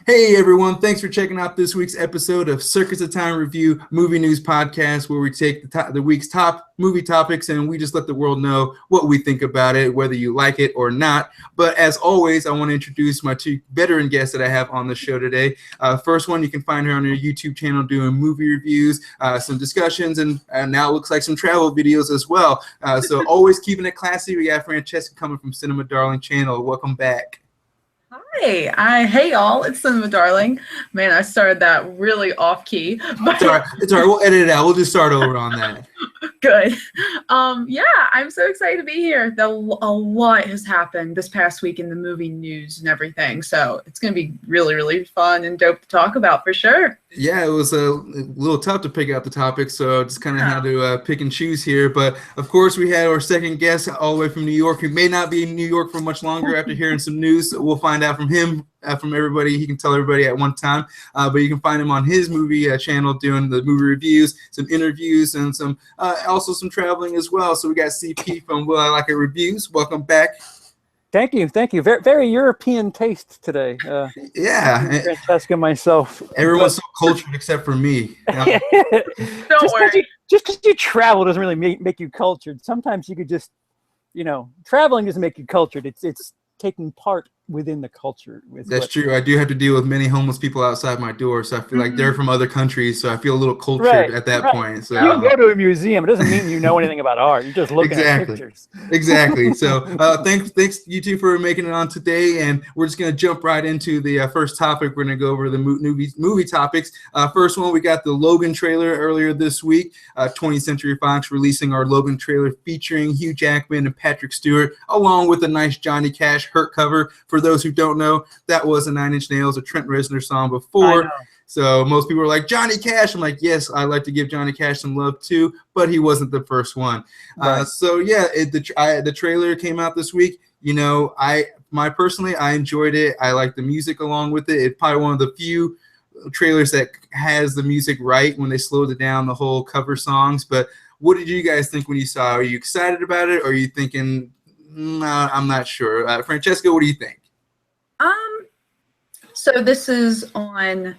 Hey everyone, thanks for checking out this week's episode of Circus of Time Review Movie News Podcast, where we take the week's top movie topics and we just let the world know what we think about it, whether you like it or not. But as always, I want to introduce my two veteran guests that I have on the show today. First one, you can find her on her YouTube channel doing movie reviews, some discussions, and now it looks like some travel videos as well. So always keeping it classy. We got Francesca coming from Cinemdarling channel. Welcome back. Hi, hey y'all, it's Cinemdarling. Man, I started that really off key. But It's all right. We'll edit it out. We'll just start over on that. Good. Yeah, I'm so excited to be here. A lot has happened this past week in the movie news and everything, so it's going to be really, really fun and dope to talk about for sure. Yeah, it was a little tough to pick out the topics, so just kind of had to pick and choose here. But of course, we had our second guest all the way from New York, who may not be in New York for much longer after hearing some news. So we'll find out from him, from everybody. He can tell everybody at one time. But you can find him on his movie channel doing the movie reviews, some interviews, and some also some traveling as well. So we got CP from Will I Like It Reviews. Welcome back. Thank you. Very, very European taste today. Yeah. Francesca, myself. Everyone's so cultured except for me. Don't worry. Just because you travel doesn't really make you cultured. Sometimes you could just, traveling doesn't make you cultured. It's taking part within the culture. That's true. I do have to deal with many homeless people outside my door, so I feel like they're from other countries, so I feel a little cultured at that point. So you go to a museum, it doesn't mean you know anything about art. You're just looking at pictures. Exactly. So thanks you two for making it on today, and we're just going to jump right into the first topic. We're going to go over the movie topics. First one, we got the Logan trailer earlier this week. 20th Century Fox releasing our Logan trailer featuring Hugh Jackman and Patrick Stewart, along with a nice Johnny Cash Hurt cover. For those who don't know, that was a 9 Inch Nails, a Trent Reznor song before. So most people are like, Johnny Cash. I'm like, yes, I like to give Johnny Cash some love too, but he wasn't the first one. Right. So yeah, the trailer came out this week. Personally, I enjoyed it. I like the music along with it. It's probably one of the few trailers that has the music right when they slowed it down, the whole cover songs. But what did you guys think when you saw it? Are you excited about it, or are you thinking, nah, I'm not sure? Francesca, what do you think? So this is on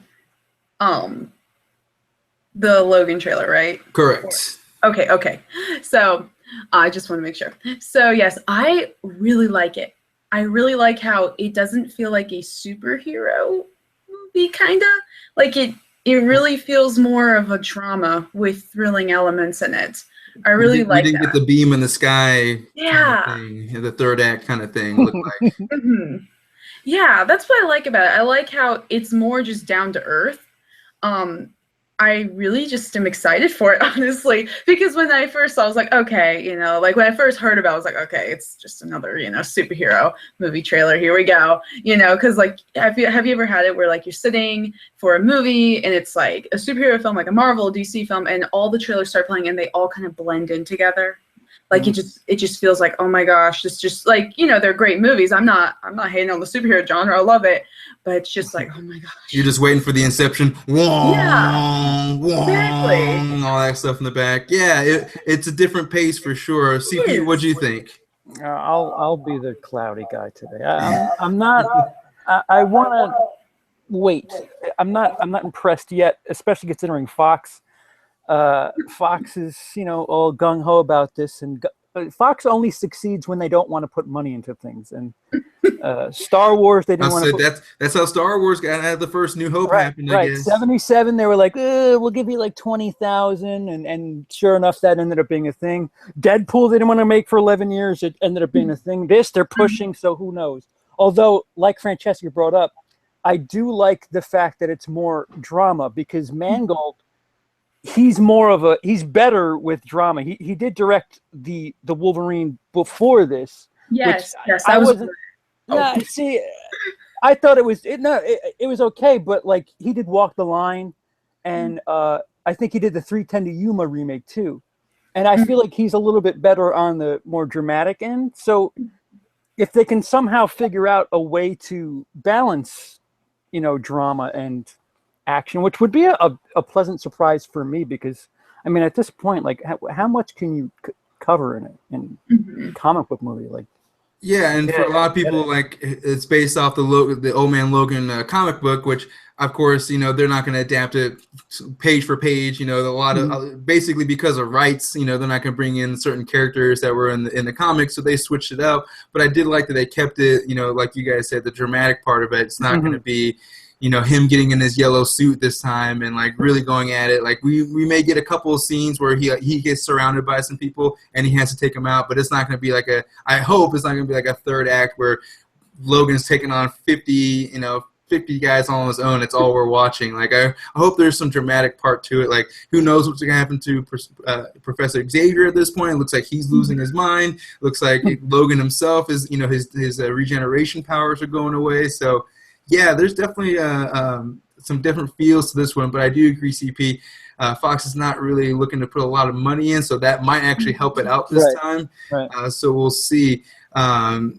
the Logan trailer, right? Correct. Okay. So I just want to make sure. So yes, I really like it. I really like how it doesn't feel like a superhero movie, kind of. Like it really feels more of a drama with thrilling elements in it. I really like that. You didn't get the beam in the sky, yeah, kind of thing, the third act kind of thing. Looked like. Yeah, that's what I like about it. I like how it's more just down to earth. I really just am excited for it, honestly, because when I first saw it, I was like, okay, like when I first heard about it, I was like, okay, it's just another, superhero movie trailer. Here we go, because like, have you ever had it where like you're sitting for a movie and it's like a superhero film, like a Marvel, DC film, and all the trailers start playing and they all kind of blend in together. Like it just feels like, oh my gosh, it's just like, they're great movies. I'm not hating on the superhero genre. I love it. But it's just like, oh my gosh. You're just waiting for the Inception. Yeah, exactly. All that stuff in the back. Yeah, it's a different pace for sure. CP, what do you think? I'll be the cloudy guy today. I'm not. I want to wait. I'm not impressed yet, especially considering Fox. Fox is, all gung-ho about this, and Fox only succeeds when they don't want to put money into things. And Star Wars, they didn't want to. That's how Star Wars got out of the first New Hope happened. I guess. 77, they were like, we'll give you like 20,000, and sure enough, that ended up being a thing. Deadpool, they didn't want to make for 11 years. It ended up being a thing. This, they're pushing, so who knows? Although, like Francesca brought up, I do like the fact that it's more drama, because Mangold, he's better with drama. He did direct the Wolverine before this. Yes, I wasn't. Yeah, see, I thought it was okay, but like he did Walk the Line, and I think he did the 310 to Yuma remake too, and I feel like he's a little bit better on the more dramatic end. So if they can somehow figure out a way to balance, drama and action, which would be a pleasant surprise for me, because I mean, at this point, like how much can you cover in a comic book movie? Like Yeah, and for a lot of people, yeah. like it's based off the Old Man Logan comic book, which of course they're not going to adapt it page for page. A lot of basically because of rights, they're not going to bring in certain characters that were in the comics, so they switched it up. But I did like that they kept it, like you guys said, the dramatic part of it. It's not going to be him getting in his yellow suit this time and like really going at it. Like we may get a couple of scenes where he gets surrounded by some people and he has to take them out, but it's not going to be like I hope it's not going to be like a third act where Logan's taking on 50 guys all on his own. It's all we're watching. Like I hope there's some dramatic part to it. Like who knows what's going to happen to Professor Xavier at this point? It looks like he's losing his mind. Looks like Logan himself is his regeneration powers are going away. So yeah, there's definitely some different feels to this one, but I do agree, CP. Fox is not really looking to put a lot of money in, so that might actually help it out this time. Right. So we'll see. And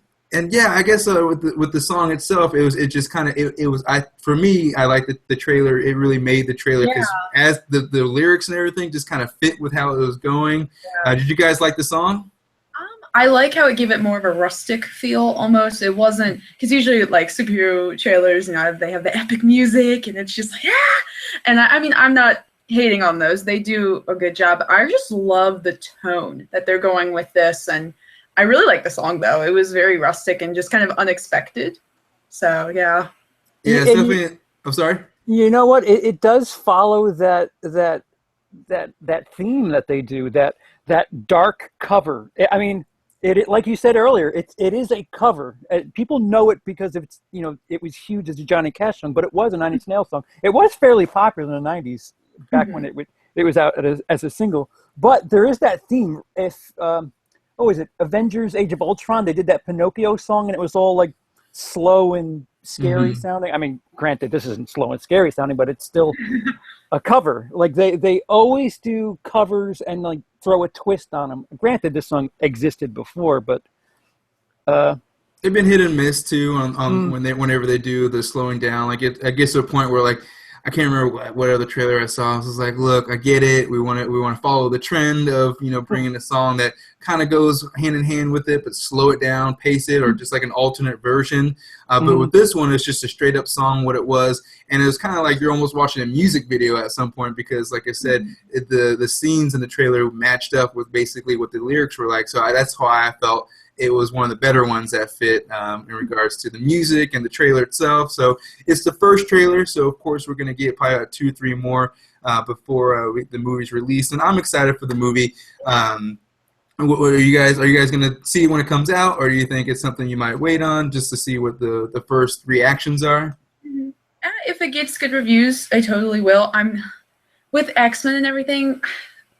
yeah, I guess with the song itself, it was for me, I liked the trailer. It really made the trailer because as the lyrics and everything just kind of fit with how it was going. Did you guys like the song? I like how it gave it more of a rustic feel almost. It wasn't, because usually like superhero trailers, they have the epic music and it's just like, And I mean, I'm not hating on those. They do a good job. I just love the tone that they're going with this. And I really like the song though. It was very rustic and just kind of unexpected. So yeah. Yeah, it's definitely, I'm sorry. You know what? It does follow that theme that they do, that dark cover. I mean, it like you said earlier, it is a cover. People know it because it's it was huge as a Johnny Cash song, but it was a Nine Inch Nails song. It was fairly popular in the '90s back when it was out as a single. But there is that theme. If is it Avengers: Age of Ultron? They did that Pinocchio song, and it was all like slow and scary sounding. I mean, granted, this isn't slow and scary sounding, but it's still a cover. Like they always do covers and like throw a twist on them. Granted, this song existed before, but they've been hit and miss too on whenever they do the slowing down. Like it gets to a point where like I can't remember what other trailer I saw. I was like, look, I get it. We want to follow the trend of bringing a song that kind of goes hand in hand with it, but slow it down, pace it, or just like an alternate version. But with this one, it's just a straight up song, what it was, and it was kind of like you're almost watching a music video at some point because, like I said, the scenes in the trailer matched up with basically what the lyrics were like. So that's why I felt it was one of the better ones that fit in regards to the music and the trailer itself. So it's the first trailer, so of course we're going to get probably 2 or 3 more before the movie's released, and I'm excited for the movie. Are you guys going to see it when it comes out, or do you think it's something you might wait on just to see what the first reactions are? If it gets good reviews, I totally will. I'm with X-Men and everything.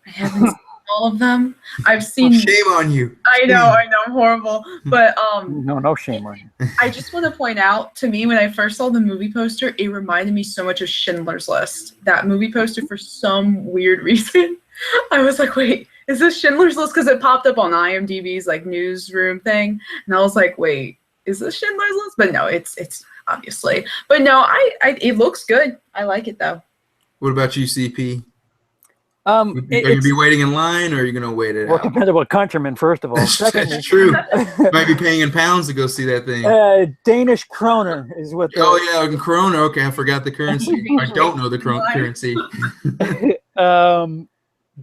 I haven't seen all of them. I've seen. Oh, shame on you. I know, I'm horrible. But no shame on you. I just want to point out, to me, when I first saw the movie poster, it reminded me so much of Schindler's List. That movie poster, for some weird reason, I was like, wait, is this Schindler's List? Because it popped up on IMDb's like newsroom thing, and I was like, wait, is this Schindler's List? But no, it's obviously. But no, it looks good. I like it though. What about you, CP? Are you be waiting in line, or are you going to wait it out? Well, it depends on what countryman, first of all. Secondly, that's true. You might be paying in pounds to go see that thing. Danish kroner is what. Oh yeah, krona. Okay, I forgot the currency. I don't know the currency.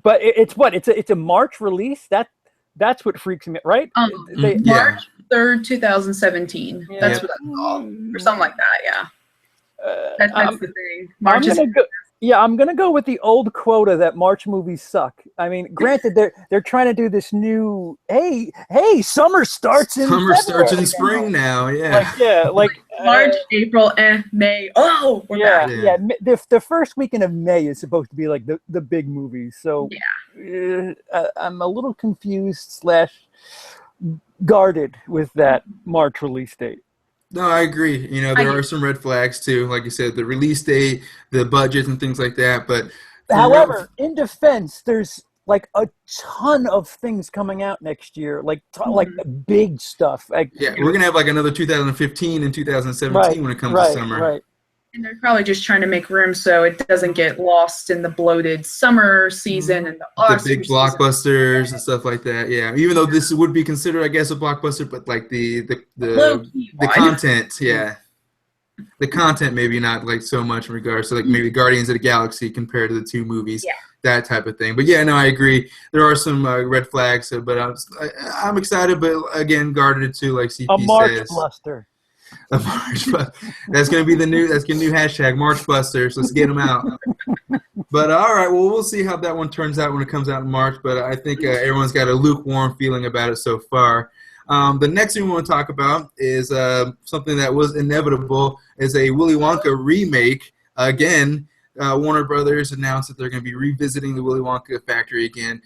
But it's a March release. That's what freaks me, right? March 3rd, 2017. That's what I saw, or something like that. Yeah. That's the thing. March is. I'm gonna go with the old quota that March movies suck. I mean, granted, they're trying to do this new. Hey, summer starts in. Summer starts in spring now. Yeah. Like March, April, and May. Oh, we're back. Yeah. The first weekend of May is supposed to be like the big movies. So I'm a little confused / guarded with that March release date. No, I agree. There are some red flags too. Like you said, the release date, the budget, and things like that. But however, in defense, there's like a ton of things coming out next year, like big stuff. We're gonna have like another 2015 and 2017 when it comes to summer. Right. And they're probably just trying to make room so it doesn't get lost in the bloated summer season and the Oscar big blockbusters and stuff like that. Yeah, even though this would be considered, I guess, a blockbuster, but like the content, yeah, the content maybe not like so much in regards to like maybe Guardians of the Galaxy compared to the two movies, that type of thing. But yeah, no, I agree. There are some red flags, but I'm excited, but again, guarded to like CP a March says. Bluster. That's gonna be the new hashtag March Busters. Let's get them out. But all right, well, we'll see how that one turns out when it comes out in March. But I think everyone's got a lukewarm feeling about it so far. The next thing we want to talk about is something that was inevitable, is a Willy Wonka remake. Again, Warner Brothers announced that they're going to be revisiting the Willy Wonka factory again.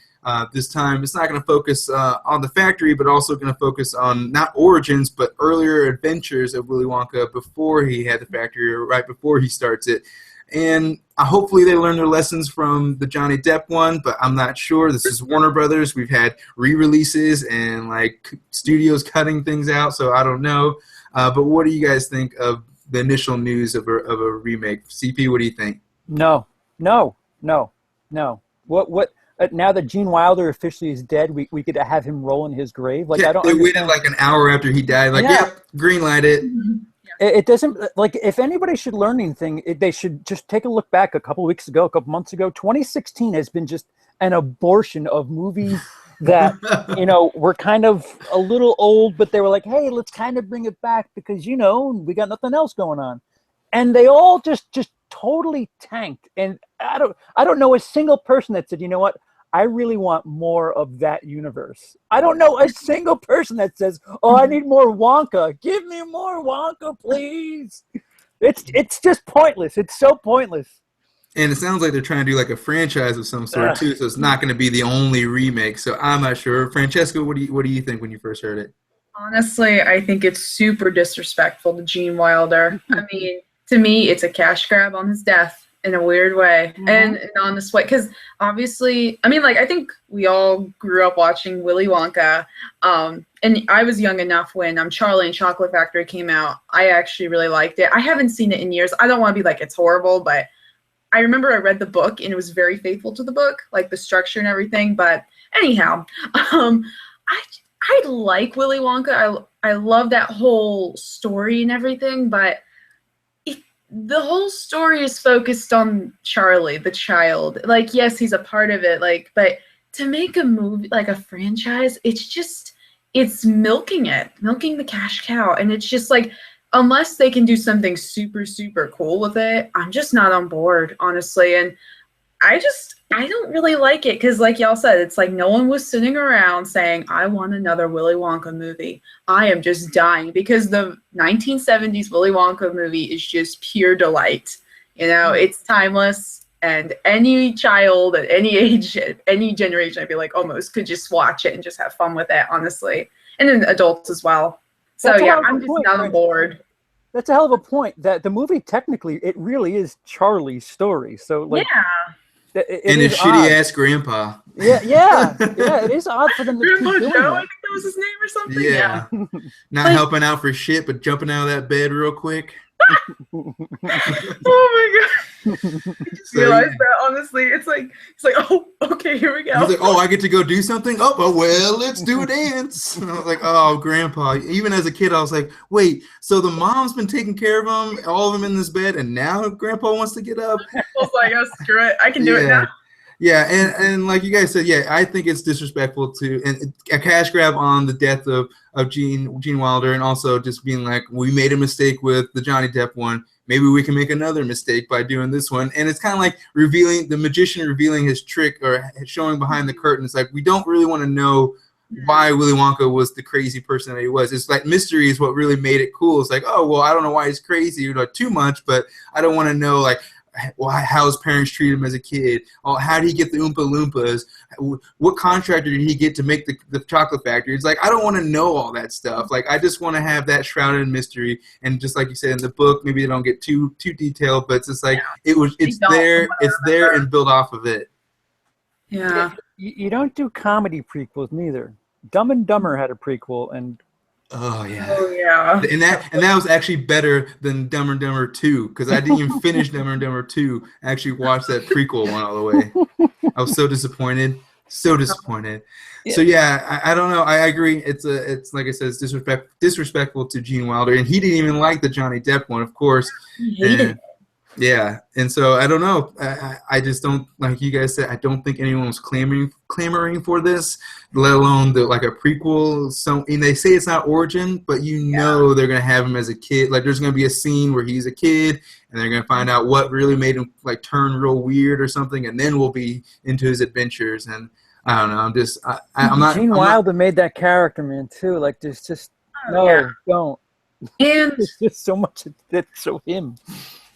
This time, it's not going to focus on the factory, but also going to focus on not origins, but earlier adventures of Willy Wonka before he had the factory, or right before he starts it. And hopefully they learn their lessons from the Johnny Depp one, but I'm not sure. This is Warner Brothers. We've had re-releases and like studios cutting things out, so I don't know. But what do you guys think of the initial news of a remake? CP, what do you think? No. What? Now that Gene Wilder officially is dead, we could have him roll in his grave. Like, I don't. They waited like an hour after he died. Like, yep, green light it. It doesn't, like, if anybody should learn anything, they should just take a look back a couple months ago. 2016 has been just an abortion of movies that, were kind of a little old, but they were like, hey, let's kind of bring it back because, we got nothing else going on. And they all just totally tanked. And I don't know a single person that said, you know what? I really want more of that universe. I don't know a single person that says, oh, I need more Wonka. Give me more Wonka, please. It's just pointless. It's so pointless. And it sounds like they're trying to do like a franchise of some sort too, so it's not going to be the only remake. So I'm not sure. Francesca, what do you think when you first heard it? Honestly, I think it's super disrespectful to Gene Wilder. I mean, to me, it's a cash grab on his death. In a weird way, and an honest way, because obviously, I mean, like, I think we all grew up watching Willy Wonka, and I was young enough when Charlie and Chocolate Factory came out. I actually really liked it. I haven't seen it in years. I don't want to be like, it's horrible, but I remember I read the book, and it was very faithful to the book, like the structure and everything, but anyhow, I like Willy Wonka. I love that whole story and everything, but the whole story is focused on Charlie, the child. Like, yes, he's a part of it, like, but to make a movie, like a franchise, it's milking the cash cow. And it's just like, unless they can do something super, super cool with it, I'm just not on board, honestly. And I don't really like it because, like y'all said, it's like no one was sitting around saying, I want another Willy Wonka movie. I am just dying because the 1970s Willy Wonka movie is just pure delight. It's timeless, and any child at any age, at any generation, I feel like almost could just watch it and just have fun with it, honestly. And then adults as well. So, yeah, I'm just not on board. That's a hell of a point. That the movie, technically, it really is Charlie's story. So, like, yeah. And his shitty-ass grandpa. Yeah, it is odd for them to keep doing Joe, that. I think that was his name or something. Yeah. Not helping out for shit, but jumping out of that bed real quick. Oh my god! I just realized that, honestly. It's like, oh, okay, here we go. He's like, oh, I get to go do something? Oh, well, let's do a dance. And I was like, oh, grandpa. Even as a kid, I was like, wait, so the mom's been taking care of him, all of them in this bed, and now grandpa wants to get up? I was like, oh, screw it. I can do it now. Yeah, and like you guys said, yeah, I think it's disrespectful and a cash grab on the death of Gene Wilder, and also just being like, we made a mistake with the Johnny Depp one. Maybe we can make another mistake by doing this one. And it's kind of like the magician revealing his trick or showing behind the curtain. It's like, we don't really want to know why Willy Wonka was the crazy person that he was. It's like mystery is what really made it cool. It's like, oh, well, I don't know why he's crazy or too much, but I don't want to know, like, how his parents treat him as a kid. Oh, how did he get the Oompa Loompas? What contractor did he get to make the chocolate factory? It's like, I don't want to know all that stuff. Like, I just want to have that shrouded in mystery. And just like you said in the book, maybe they don't get too detailed, but it's just like it's there and build off of it. Yeah. You don't do comedy prequels neither. Dumb and Dumber had a prequel, and Oh yeah. Oh yeah. And that was actually better than Dumber and Dumber 2 because I didn't even finish Dumber and Dumber 2. I actually watched that prequel one all the way. I was so disappointed. So disappointed. Yeah. So yeah, I don't know. I agree. It's like I said, it's disrespectful to Gene Wilder, and he didn't even like the Johnny Depp one, of course. I hated it. Yeah, and so I don't know. I just don't, like you guys said, I don't think anyone was clamoring for this, let alone like a prequel. So, and they say it's not origin, but you know they're gonna have him as a kid. Like there's gonna be a scene where he's a kid, and they're gonna find out what really made him like turn real weird or something, and then we'll be into his adventures. And I don't know. I'm not. Gene Wilder made that character, man, too. Like there's just don't. And There's just so much that's so him.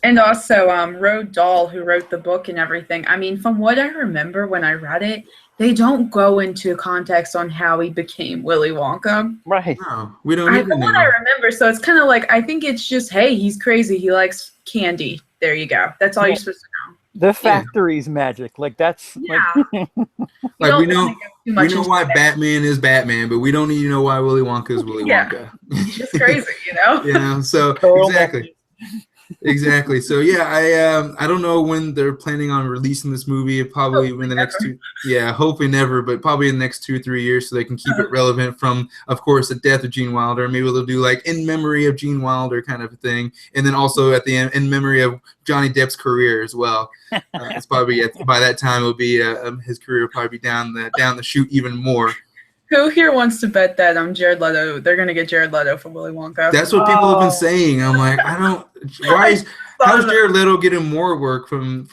And also, Roald Dahl, who wrote the book and everything, I mean, from what I remember when I read it, they don't go into context on how he became Willy Wonka. Right. No, we don't even From what I remember, so it's kind of like, I think it's just, hey, he's crazy. He likes candy. There you go. That's all you're supposed to know. The factory's magic. Like, that's... Yeah. Like we know why Batman is Batman, but we don't need to know why Willy Wonka is Willy Wonka. He's just crazy, you know? Yeah, so exactly. Exactly. So yeah, I don't know when they're planning on releasing this movie. Probably in the next hopefully never, but probably in the next 2 or 3 years, so they can keep it relevant from, of course, the death of Gene Wilder. Maybe they'll do like in memory of Gene Wilder kind of a thing, and then also at the end in memory of Johnny Depp's career as well. It's probably by that time it'll be his career will probably be down the chute even more. Who here wants to bet that Jared Leto? They're gonna get Jared Leto for Willy Wonka. That's what people have been saying. I'm like, I don't. How's Jared Leto getting more work from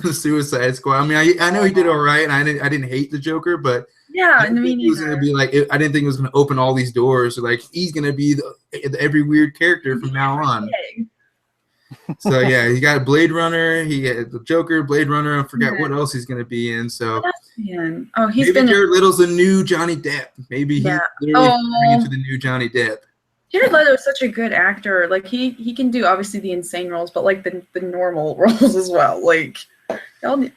the Suicide Squad? I mean, I know he did all right, and I didn't hate the Joker, but I didn't think it was gonna be like. I didn't think it was gonna open all these doors. Like he's gonna be every weird character from now on. So yeah, he got Blade Runner, he got the Joker, Blade Runner. I forgot what else he's gonna be in. So maybe Jared Leto's the new Johnny Depp. Maybe he's literally into the new Johnny Depp. Jared Leto is such a good actor. Like he can do obviously the insane roles, but like the normal roles as well. Like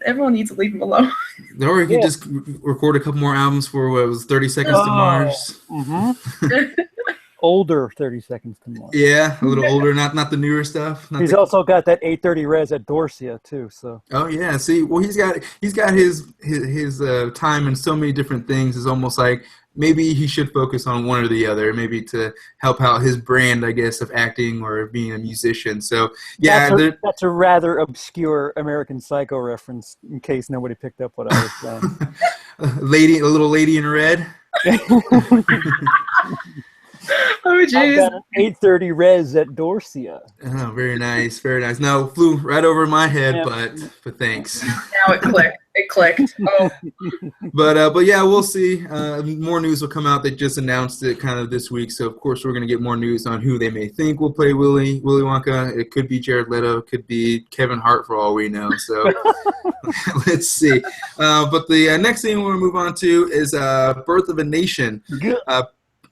everyone needs to leave him alone. Or he could just record a couple more albums for what was 30 Seconds to Mars. Mm-hmm. Older 30 Seconds to Mars. Yeah, a little older, not the newer stuff. He's also got that 830 Res at Dorsia too. So. Oh yeah, see, well he's got his time in so many different things. It's almost like maybe he should focus on one or the other, maybe to help out his brand, I guess, of acting or being a musician. So yeah, that's a rather obscure American Psycho reference, in case nobody picked up what I was saying. a little lady in red. Oh jeez. 830 Res at Dorsia. Oh, very nice, very nice. No, flew right over my head, but thanks. Now it clicked. It clicked. Oh. But yeah, we'll see. More news will come out. They just announced it kind of this week, so of course we're gonna get more news on who they may think will play Willy Wonka. It could be Jared Leto, it could be Kevin Hart for all we know. So let's see. But the next thing we're gonna move on to is Birth of a Nation.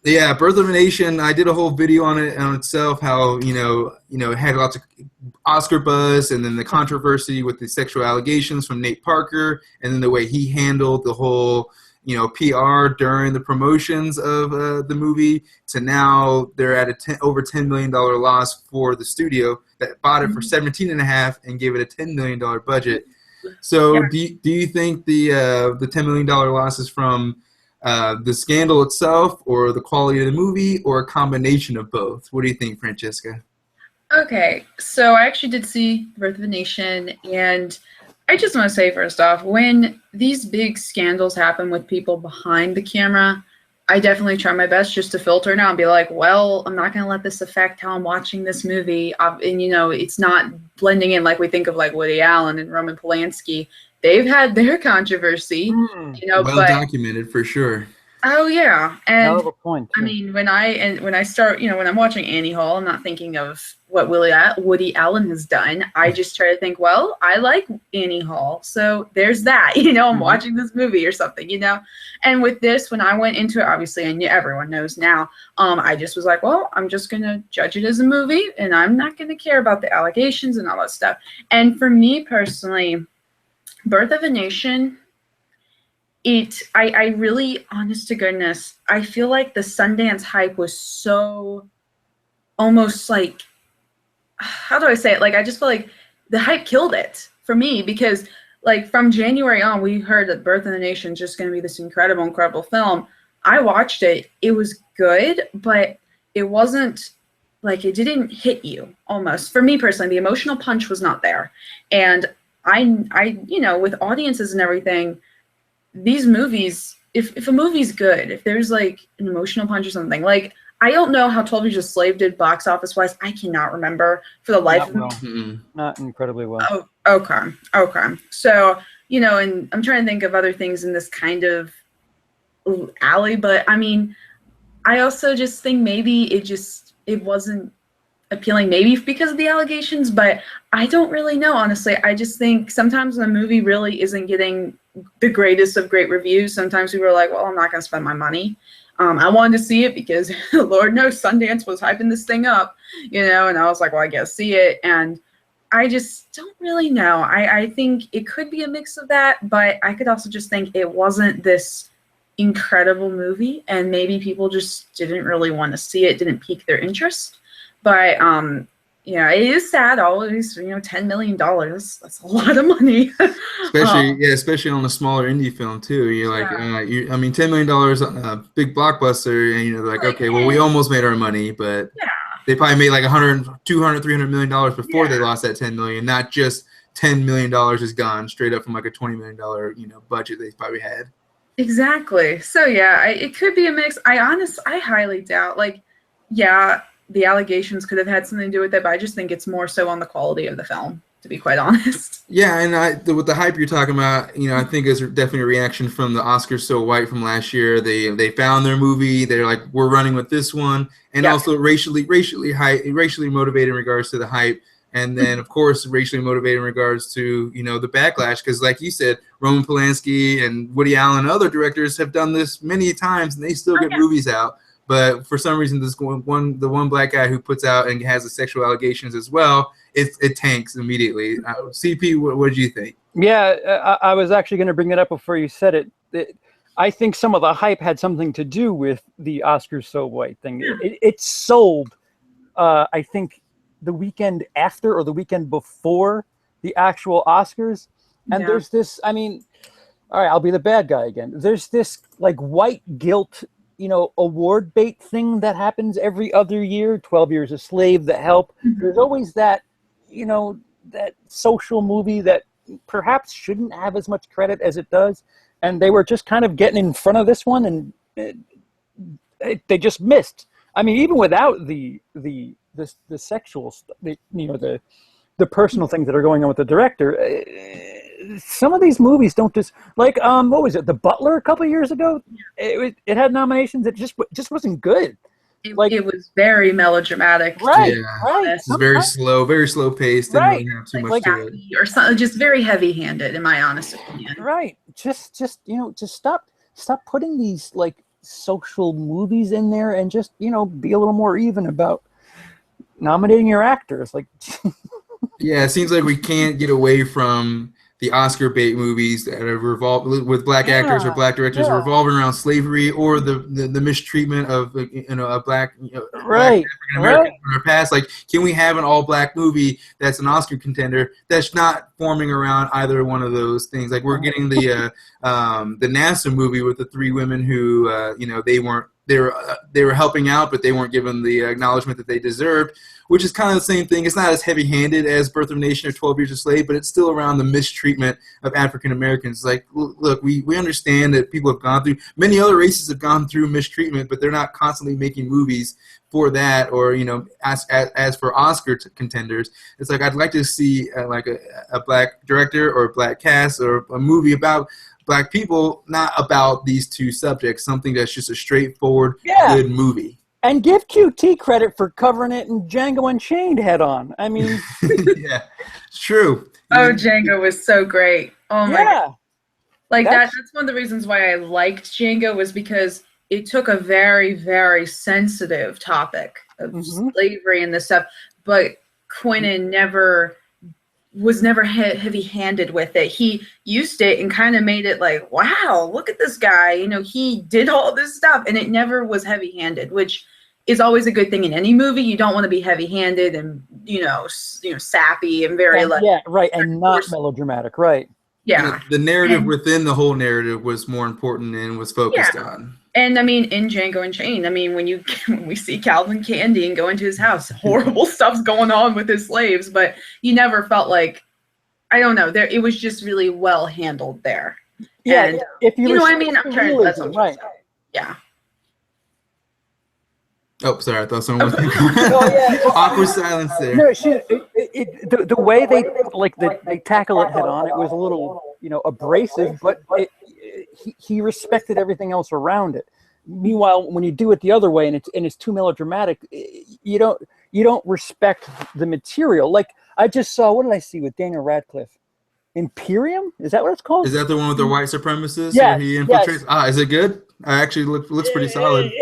Yeah, Birth of a Nation. I did a whole video on itself. How it had lots of Oscar buzz, and then the controversy with the sexual allegations from Nate Parker, and then the way he handled the whole PR during the promotions of the movie. To now they're at over $10 million loss for the studio that bought it for $17.5 and gave it a $10 million budget. So do you think the $10 million loss is from the scandal itself, or the quality of the movie, or a combination of both? What do you think, Francesca? Okay, so I actually did see Birth of a Nation, and I just want to say first off, when these big scandals happen with people behind the camera, I definitely try my best just to filter it out and be like, well, I'm not going to let this affect how I'm watching this movie. And, it's not blending in like we think of like Woody Allen and Roman Polanski. They've had their controversy, well documented for sure. Oh yeah, and point, I mean, when I start, when I'm watching Annie Hall, I'm not thinking of what Woody Allen has done. I just try to think, well, I like Annie Hall, so there's that. I'm watching this movie or something. And with this, when I went into it, obviously, and everyone knows now, I just was like, well, I'm just gonna judge it as a movie, and I'm not gonna care about the allegations and all that stuff. And for me personally, Birth of a Nation, I really, honest to goodness, I feel like the Sundance hype was so almost like, how do I say it? Like, I just feel like the hype killed it for me because, like, from January on, we heard that Birth of the Nation is just going to be this incredible, incredible film. I watched it. It was good, but it wasn't, like, it didn't hit you almost. For me personally, the emotional punch was not there. And I you know, with audiences and everything, these movies, if a movie's good, if there's, like, an emotional punch or something, like, I don't know how 12 Years a Slave did box office wise. I cannot remember for the life of me. Mm-mm. Not incredibly well. Oh, okay. So, you know, and I'm trying to think of other things in this kind of alley, but I mean, I also just think maybe it wasn't appealing, maybe because of the allegations, but I don't really know, honestly. I just think sometimes when a movie really isn't getting the greatest of great reviews, sometimes people are like, well, I'm not going to spend my money. I wanted to see it because Lord knows Sundance was hyping this thing up, you know, and I was like, well, I guess see it. And I just don't really know. I think it could be a mix of that, but I could also just think it wasn't this incredible movie and maybe people just didn't really want to see it, didn't pique their interest. But yeah, it is sad always, you know, $10 million. That's a lot of money. Especially on a smaller indie film too. You're like, I mean, $10 million on a big blockbuster, and you know, they're like, okay, well, we almost made our money, but they probably made like 100, 200, $300 million before they lost that 10 million. Not just $10 million is gone straight up from like a $20 million, you know, budget they probably had. Exactly. So yeah, it could be a mix. I highly doubt. Like, yeah, the allegations could have had something to do with it, but I just think it's more so on the quality of the film, to be quite honest. Yeah, and with the hype you're talking about, you know, I think it's definitely a reaction from the Oscars So White from last year. They found their movie. They're like, we're running with this one, and also racially motivated in regards to the hype, and then of course racially motivated in regards to, you know, the backlash, because like you said, Roman Polanski and Woody Allen and other directors have done this many times, and they still get movies out. But for some reason, the one black guy who puts out and has the sexual allegations as well, it tanks immediately. CP, what did you think? Yeah, I was actually going to bring it up before you said it. I think some of the hype had something to do with the Oscars So White thing. It sold, I think, the weekend after or the weekend before the actual Oscars. And there's this, I mean, all right, I'll be the bad guy again. There's this like white guilt, you know, award bait thing that happens every other year. 12 Years a Slave, The Help. There's always that, you know, that social movie that perhaps shouldn't have as much credit as it does. And they were just kind of getting in front of this one, and they just missed. I mean, even without the sexual, you know, the personal things that are going on with the director, some of these movies don't just, like, what was it, The Butler a couple of years ago? It had nominations. It just wasn't good. It was very melodramatic. Right. It's very slow paced. Didn't really have too much to it. Or something, just very heavy-handed, in my honest opinion. Right. Just you know, just stop putting these like social movies in there, and just, you know, be a little more even about nominating your actors. Like, yeah, it seems like we can't get away from the Oscar bait movies that have revolved with black actors or black directors revolving around slavery or the mistreatment of, you know, a black, you know, African American in our past. Like, can we have an all black movie that's an Oscar contender that's not forming around either one of those things? Like, we're getting the NASA movie with the three women who, you know, they were helping out, but they weren't given the acknowledgement that they deserved, which is kind of the same thing. It's not as heavy-handed as Birth of a Nation or 12 Years a Slave, but it's still around the mistreatment of African Americans. Like, look, we understand that people have gone through, many other races have gone through mistreatment, but they're not constantly making movies for that, or, you know, as for Oscar contenders. It's like, I'd like to see like a black director or a black cast or a movie about black people, not about these two subjects, something that's just a straightforward, good movie. And give QT credit for covering it in Django Unchained head on. I mean, yeah, it's true. Oh, Django was so great. Oh my God. Like, that's one of the reasons why I liked Django, was because it took a very, very sensitive topic of slavery and this stuff, but Quentin never was never heavy-handed with it. He used it and kind of made it like, wow, look at this guy. You know, he did all this stuff, and it never was heavy-handed, which is always a good thing in any movie. You don't want to be heavy-handed and sappy and very and not melodramatic, right? Yeah, the narrative within the whole narrative was more important and was focused on. And I mean, in Django Unchained, I mean, when we see Calvin Candy and go into his house, horrible stuff's going on with his slaves, but you never felt like, I don't know, it was just really well handled there. Yeah, and, if you know what I mean, I'm trying to, that's what I'm trying to say. Yeah. Oh, sorry, I thought someone was awkward silence there. No, the way they tackle it head on, it was a little abrasive, but he respected everything else around it. Meanwhile, when you do it the other way and it's too melodramatic, you don't respect the material. Like I just saw, what did I see with Daniel Radcliffe? Imperium? Is that what it's called? Is that the one with the white supremacists? Yes, He infiltrates? Ah, is it good? I actually looks pretty solid.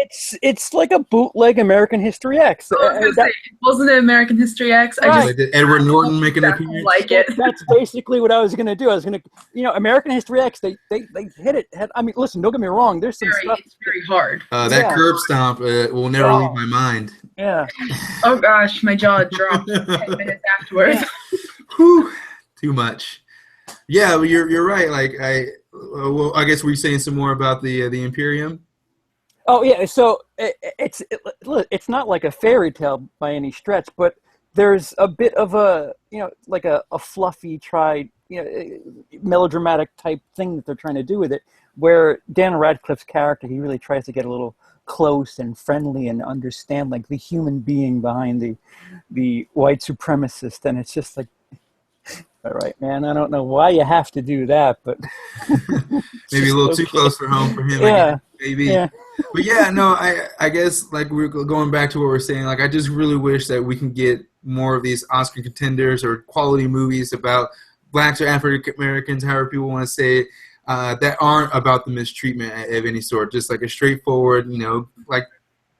It's like a bootleg American History X. Wasn't it American History X? Right. Did Edward Norton make an appearance? Like it. That's basically what I was going to do. I was going to, American History X. They hit it. I mean, listen, don't get me wrong. There's some stuff. It's very hard. That curb stomp will never leave my mind. Yeah. Oh gosh, my jaw dropped 10 minutes afterwards. Whew, too much. Yeah, well, you're right. Like I guess we're saying some more about the Imperium. Oh yeah, so it's not like a fairy tale by any stretch, but there's a bit of a like a fluffy melodramatic type thing that they're trying to do with it, where Dan Radcliffe's character, he really tries to get a little close and friendly and understand like the human being behind the white supremacist, and it's just like, all right, man, I don't know why you have to do that, but maybe a little too close for home for him. Yeah, maybe. Yeah. But yeah, no, I guess like we're going back to what we're saying. Like I just really wish that we can get more of these Oscar contenders or quality movies about blacks or African Americans, however people want to say it, that aren't about the mistreatment of any sort. Just like a straightforward, like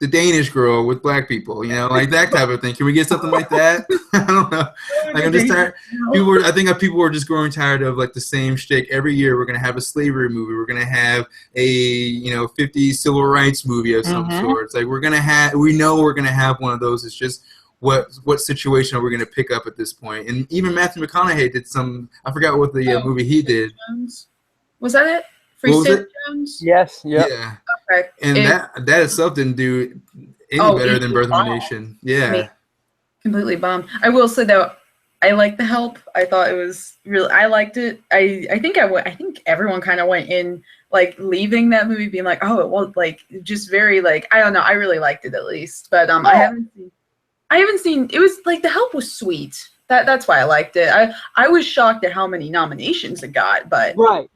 the Danish Girl with black people, like that type of thing. Can we get something like that? I don't know. Like I'm just tired. I think people are just growing tired of like the same shtick. Every year we're gonna have a slavery movie. We're gonna have a 50s civil rights movie of some sort. It's like we know we're gonna have one of those. It's just what situation are we gonna pick up at this point? And even Matthew McConaughey did some. I forgot what the movie he did. Was that it? Free State Jones? Yes. Yep. Yeah. Okay. And that itself didn't do any better than Birth of a Nation. Yeah. Completely bombed. I will say though, I liked The Help. I thought it was really. I liked it. I think everyone kind of went in like leaving that movie being like, oh, it was like just very like, I don't know. I really liked it at least, but I haven't seen. It was like The Help was sweet. That's why I liked it. I was shocked at how many nominations it got, but right.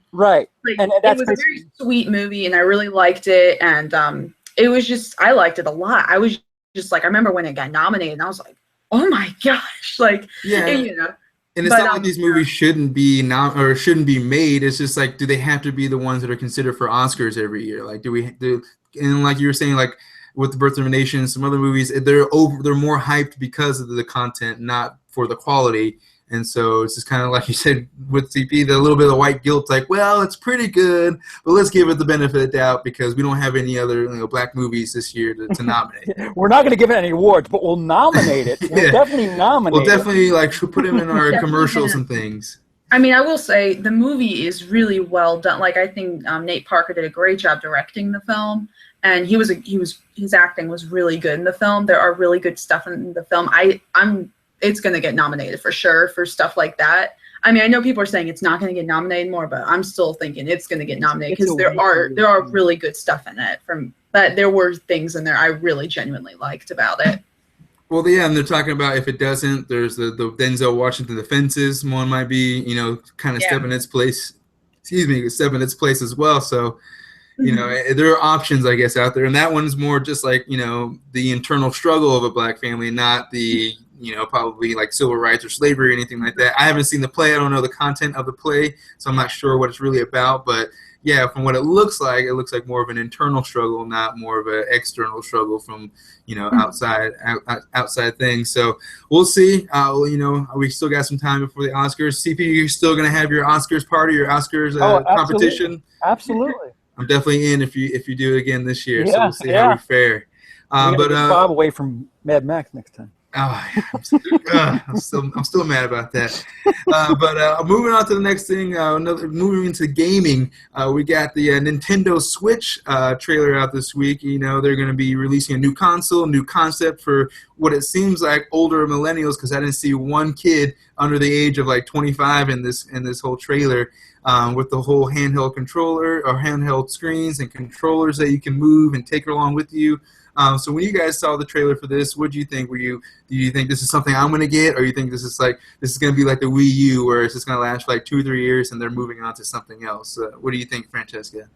Like, and it was a very sweet movie, and I really liked it. And it was just, I liked it a lot. I was just like, I remember when it got nominated, and I was like, oh my gosh, like, yeah. And it's not like these movies shouldn't be made. It's just like, do they have to be the ones that are considered for Oscars every year? Like, and like you were saying, like with The Birth of a Nation, some other movies, they're more hyped because of the content, not for the quality. And so it's just kind of like you said with CP, the little bit of white guilt, like, well, it's pretty good, but let's give it the benefit of the doubt because we don't have any other black movies this year to nominate. We're not going to give it any awards, but we'll nominate it. We'll definitely nominate it. We'll definitely like put them in our commercials and things. I mean, I will say the movie is really well done. Like, I think Nate Parker did a great job directing the film, and his acting was really good in the film. There are really good stuff in the film. It's going to get nominated for sure for stuff like that. I mean, I know people are saying it's not going to get nominated more, but I'm still thinking it's going to get nominated because there are really good stuff in it. But there were things in there I really genuinely liked about it. Well, yeah, and they're talking about if it doesn't, there's the Denzel Washington, The Fences one might be, kind of step in its place. Step in its place as well. So, there are options, I guess, out there, and that one's more just like the internal struggle of a black family, not the probably like civil rights or slavery or anything like that. I haven't seen the play. I don't know the content of the play, so I'm not sure what it's really about. But yeah, from what it looks like more of an internal struggle, not more of an external struggle from outside things. So we'll see. We still got some time before the Oscars. CP, you're still gonna have your Oscars party, your Oscars competition? Absolutely. I'm definitely in if you do it again this year. Yeah, so we'll see how we fare. But get Bob away from Mad Max next time. Oh, yeah, I'm still mad about that. But moving on to the next thing, moving into gaming, we got the Nintendo Switch trailer out this week. They're going to be releasing a new console, new concept for what it seems like older millennials, because I didn't see one kid under the age of like 25 in this whole trailer. With the whole handheld controller or handheld screens and controllers that you can move and take along with you. So when you guys saw the trailer for this, what do you think? Do you think this is something I'm going to get, or you think this is going to be like the Wii U, where it's just going to last for like 2 or 3 years and they're moving on to something else? What do you think, Francesca?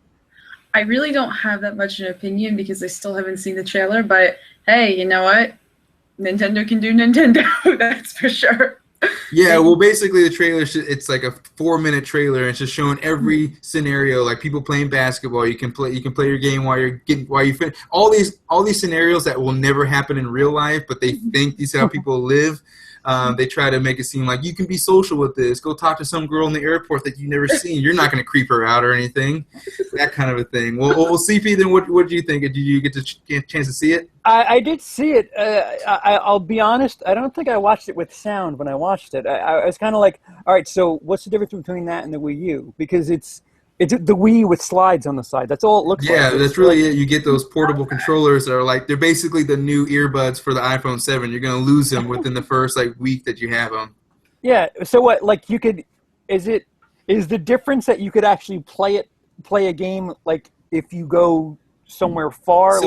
I really don't have that much an opinion because I still haven't seen the trailer, but hey, you know what? Nintendo can do Nintendo, that's for sure. Yeah, well, basically the trailer, it's like a 4-minute trailer, and it's just showing every scenario, like people playing basketball. You can play your game while you finish. All these scenarios that will never happen in real life, but they think these are how people live. They try to make it seem like you can be social with this. Go talk to some girl in the airport that you've never seen. You're not going to creep her out or anything. That kind of a thing. Well, CP, then what did you think? Did you get a chance to see it? I did see it. I'll be honest. I don't think I watched it with sound when I watched it. I was kind of like, all right, so what's the difference between that and the Wii U? Because it's the Wii with slides on the side. That's all it looks like. Yeah, that's really it. You get those portable controllers that are they're basically the new earbuds for the iPhone 7. You're going to lose them within the first week that you have them. Yeah. So what? You could? Is the difference that you could actually play a game if you go somewhere far?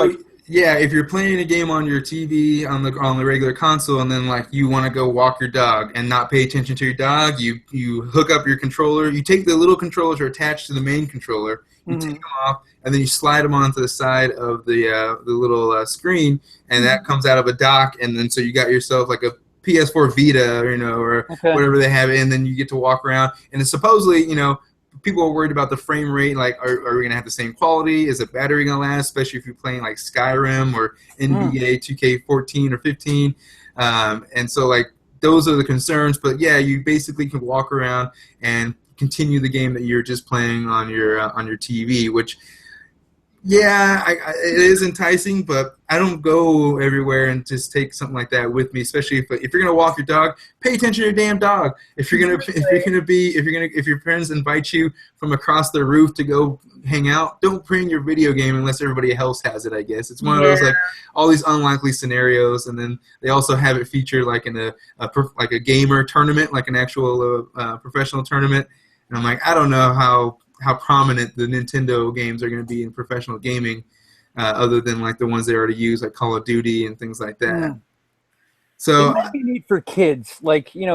Yeah, if you're playing a game on your TV on the regular console, and then you want to go walk your dog and not pay attention to your dog, you hook up your controller. You take the little controllers that are attached to the main controller. You take them off, and then you slide them onto the side of the little screen, and that comes out of a dock. And then so you got yourself like a PS4 Vita, or whatever they have, and then you get to walk around. And it's supposedly, people are worried about the frame rate. Are we going to have the same quality? Is the battery going to last, especially if you're playing Skyrim or NBA 2K14 or 15? And so those are the concerns. But yeah, you basically can walk around and continue the game that you're just playing on your TV, which it is enticing, but I don't go everywhere and just take something like that with me. Especially if you're gonna walk your dog, pay attention to your damn dog. If your friends invite you from across the roof to go hang out, don't bring your video game unless everybody else has it. I guess it's one of those all these unlikely scenarios, and then they also have it featured in a gamer tournament, an actual professional tournament. And I'm I don't know how prominent the Nintendo games are going to be in professional gaming, other than the ones they already use, like Call of Duty and things like that. So it might be neat for kids.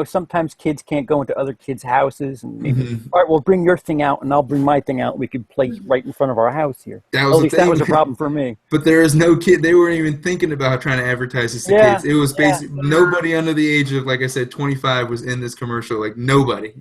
Sometimes kids can't go into other kids' houses, and maybe, all right, well, bring your thing out, and I'll bring my thing out. We could play right in front of our house here. At least that was a problem for me. But there is no kid. They weren't even thinking about trying to advertise this to kids. It was basically nobody under the age of, like I said, 25 was in this commercial. Nobody.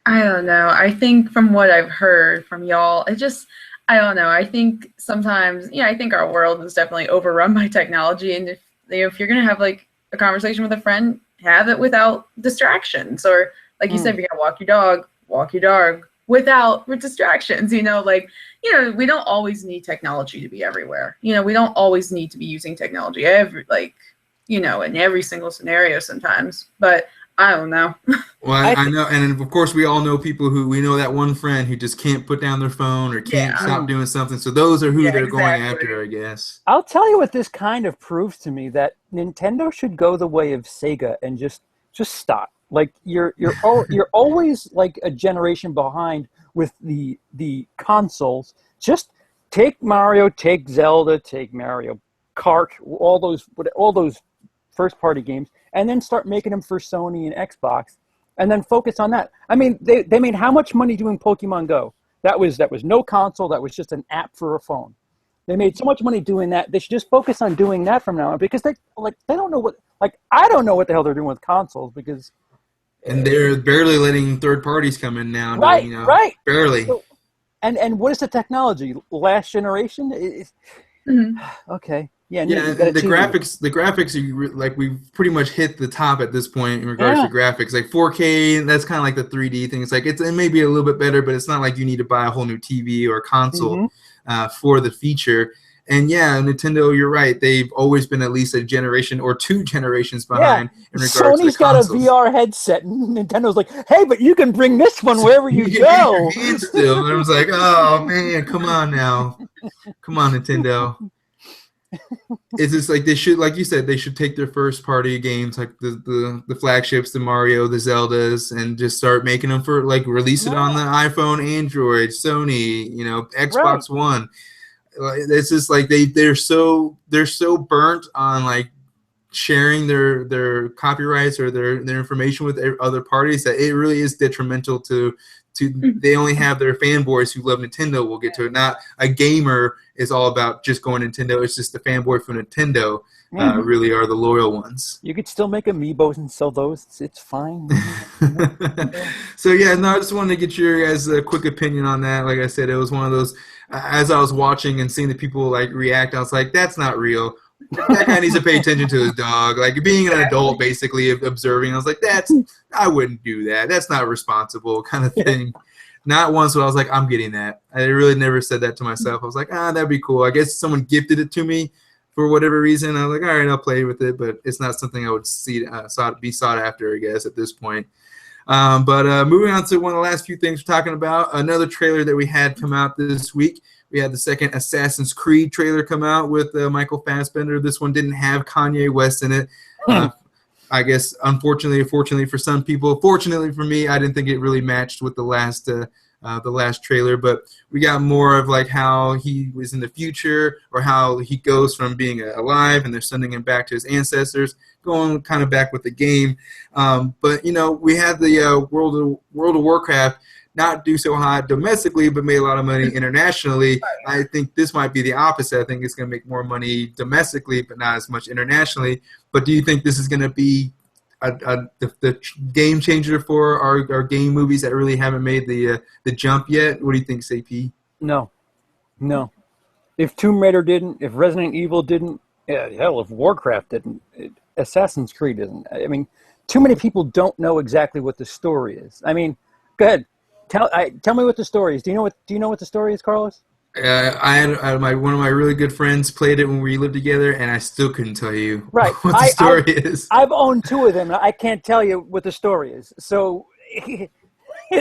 I don't know. I think from what I've heard from y'all, I don't know. I think sometimes, I think our world is definitely overrun by technology. And if you're going to have a conversation with a friend, have it without distractions. Or like you said, if you're going to walk your dog without distractions. We don't always need technology to be everywhere. We don't always need to be using technology in every single scenario sometimes. But I don't know. Well, I know, and of course we all know people we know that one friend who just can't put down their phone or can't stop doing something. So those are who they're going after, I guess. I'll tell you what this kind of proves to me, that Nintendo should go the way of Sega and just stop. You're always a generation behind with the consoles. Just take Mario, take Zelda, take Mario Kart, all those first party games, and then start making them for Sony and Xbox, and then focus on that. I mean, they made how much money doing Pokemon Go? That was no console. That was just an app for a phone. They made so much money doing that. They should just focus on doing that from now on, because they don't know what, I don't know what the hell they're doing with consoles, because and they're barely letting third parties come in now. Right, right. Barely. So, and what is the technology? Last generation? Okay. Yeah. The graphics are like we've pretty much hit the top at this point in regards to graphics. Like 4K, that's kind of like the 3D thing. It's like it may be a little bit better, but it's not like you need to buy a whole new TV or console for the feature. And yeah, Nintendo, you're right. They've always been at least a generation or 2 generations behind in regards to Sony's got a VR headset, and Nintendo's like, hey, but you can bring this one wherever you go. Still, and I was like, oh man, come on now, come on, Nintendo. It's just like they should, like you said, they should take their first party games, like the flagships, the Mario, the Zeldas, and just start making them for release it on the iPhone, Android, Sony, Xbox One. It's just like they're so burnt on sharing their copyrights or their information with other parties that it really is detrimental to they only have their fanboys who love Nintendo will get to it. Not a gamer is all about just going Nintendo. It's just the fanboy for Nintendo really are the loyal ones. You could still make amiibos and sell those. It's fine. So yeah, no, I just wanted to get your guys' quick opinion on that. Like I said, it was one of those. As I was watching and seeing the people react, I was like, "That's not real. That guy needs to pay attention to his dog." Like being an adult, basically observing, I was like, I wouldn't do that. That's not responsible, kind of thing. Not once when I was like, I'm getting that. I really never said that to myself. I was like, that'd be cool. I guess someone gifted it to me for whatever reason. I was like, all right, I'll play with it, but it's not something I would be sought after, I guess, at this point. But moving on to one of the last few things we're talking about, another trailer that we had come out this week. We had the second Assassin's Creed trailer come out with Michael Fassbender. This one didn't have Kanye West in it. I guess, unfortunately or fortunately for some people, fortunately for me, I didn't think it really matched with the last trailer. But we got more of how he was in the future, or how he goes from being alive and they're sending him back to his ancestors, going kind of back with the game. But we had the World of Warcraft not do so hot domestically, but made a lot of money internationally. I think this might be the opposite. I think it's going to make more money domestically, but not as much internationally. But do you think this is going to be the game changer for our game movies that really haven't made the jump yet? What do you think, CP? No. If Tomb Raider didn't, if Resident Evil didn't, hell, if Warcraft didn't, Assassin's Creed didn't. I mean, too many people don't know exactly what the story is. I mean, go ahead. Tell me what the story is. Do you know what the story is, Carlos? I had one of my really good friends played it when we lived together, and I still couldn't tell you what the story is. I've owned 2 of them, and I can't tell you what the story is. So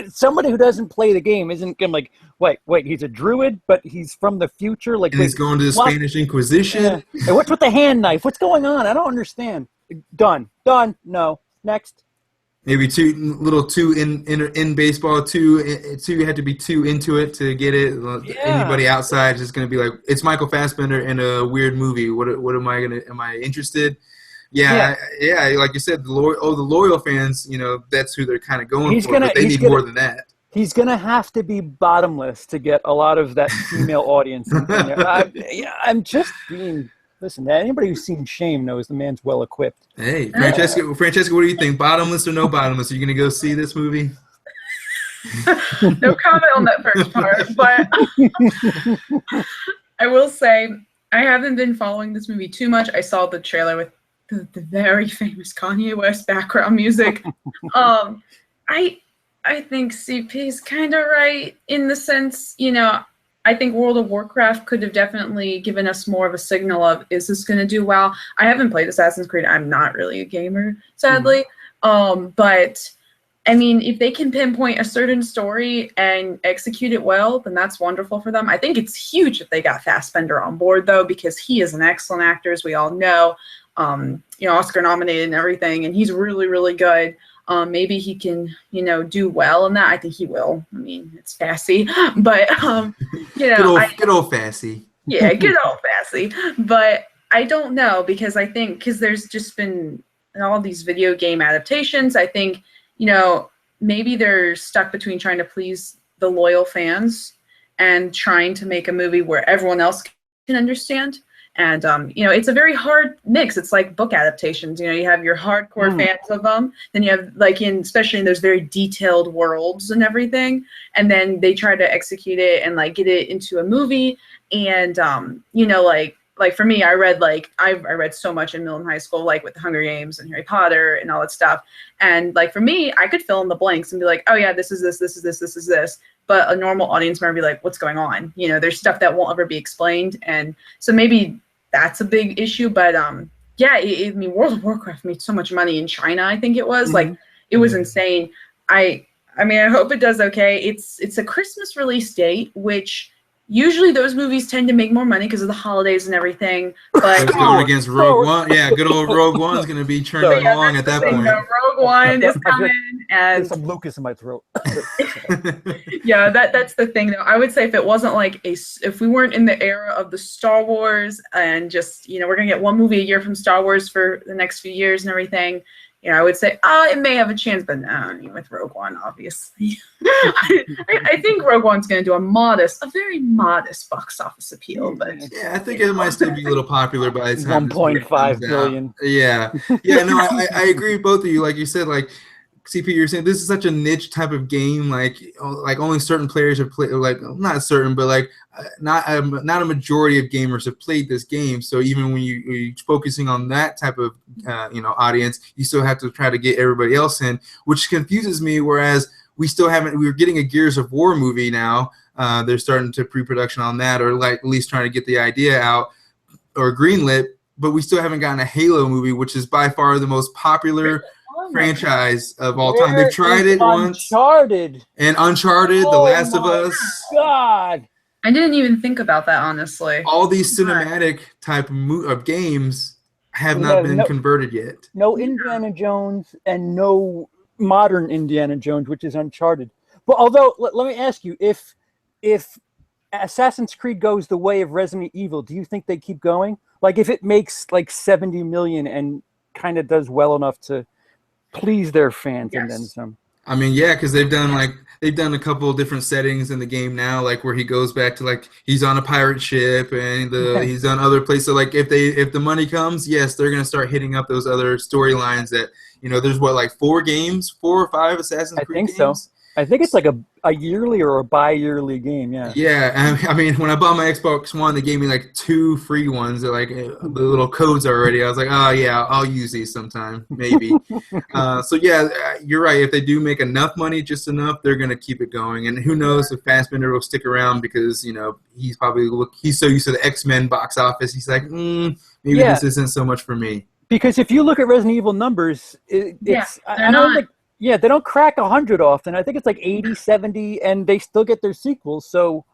somebody who doesn't play the game isn't going to wait, he's a druid, but he's from the future? And he's going to the Spanish Inquisition? Yeah. And what's with the hand knife? What's going on? I don't understand. Done. No. Next. Maybe too in baseball. You had to be too into it to get it. Anybody outside is just gonna be like, it's Michael Fassbender in a weird movie. What am I gonna? Am I interested? Yeah. Like you said, the loyal fans. That's who they're kind of going for. But they need more than that. He's gonna have to be bottomless to get a lot of that female audience in there. I'm just being. Listen, anybody who's seen Shame knows the man's well equipped. Hey, Francesca, what do you think? Bottomless or no bottomless? Are you going to go see this movie? No comment on that first part, but I will say I haven't been following this movie too much. I saw the trailer with the very famous Kanye West background music. I think CP is kind of right in the sense, I think World of Warcraft could have definitely given us more of a signal of, is this going to do well? I haven't played Assassin's Creed. I'm not really a gamer, sadly. But, I mean, if they can pinpoint a certain story and execute it well, then that's wonderful for them. I think it's huge if they got Fassbender on board, though, because he is an excellent actor, as we all know. Oscar nominated and everything, and he's really, really good. Maybe he can, do well in that. I think he will. I mean, it's Fassy, but good old Fassy. Yeah, good old Fassy. But I don't know, because I think there's just been all these video game adaptations. I think maybe they're stuck between trying to please the loyal fans and trying to make a movie where everyone else can understand. And, it's a very hard mix. It's like book adaptations. You have your hardcore fans of them. Then you have, especially in those very detailed worlds and everything. And then they try to execute it and, get it into a movie. And, for me, I read, I read so much in middle and high school, with the Hunger Games and Harry Potter and all that stuff. And, for me, I could fill in the blanks and be like, oh, yeah, this is this, this is this, this is this. But a normal audience member would be like, what's going on? There's stuff that won't ever be explained. And so maybe that's a big issue, but World of Warcraft made so much money in China. I think it was it was insane. I hope it does okay. It's a Christmas release date, which usually those movies tend to make more money because of the holidays and everything. But it's going against Rogue One. Yeah, good old Rogue One's going to be churning along at that point. Rogue One is coming, and there's some Lucas in my throat. Yeah, that's the thing though. I would say if it wasn't if we weren't in the era of the Star Wars and just we're gonna get one movie a year from Star Wars for the next few years and everything. I would say, it may have a chance, but no, with Rogue One, obviously. I think Rogue One's going to do a very modest box office appeal. But yeah, I think it might still be a little popular by the time 1.5 billion. Yeah. Yeah, no, I agree with both of you. Like you said, CP, you're saying this is such a niche type of game. Only certain players have played. Not certain, but not a majority of gamers have played this game. So even when you're focusing on that type of audience, you still have to try to get everybody else in, which confuses me. Whereas we're getting a Gears of War movie now. They're starting to pre-production on that, or at least trying to get the idea out or greenlit. But we still haven't gotten a Halo movie, which is by far the most popular franchise of all time. They've tried it once. Uncharted. The Last of Us. God. I didn't even think about that, honestly. All these cinematic type of games have not been converted yet. No Indiana Jones and no modern Indiana Jones, which is Uncharted. But although, let me ask you, if Assassin's Creed goes the way of Resident Evil, do you think they keep going? If it makes 70 million and kind of does well enough to please their fans, and then some. I mean, yeah, because they've done a couple of different settings in the game now, where he goes back to he's on a pirate ship and he's on other places. So if the money comes, yes, they're gonna start hitting up those other storylines that there's 4 or 5 Assassin's Creed games? So. I think it's a yearly or a bi-yearly game, yeah. Yeah, I mean, when I bought my Xbox One, they gave me 2 free ones. They're the little codes already. I was like, oh yeah, I'll use these sometime, maybe. So yeah, you're right. If they do make enough money, just enough, they're gonna keep it going. And who knows if Fassbender will stick around because he's so used to the X-Men box office. He's like, maybe this isn't so much for me. Because if you look at Resident Evil numbers, they don't crack 100 often. I think it's 80, 70, and they still get their sequels. So,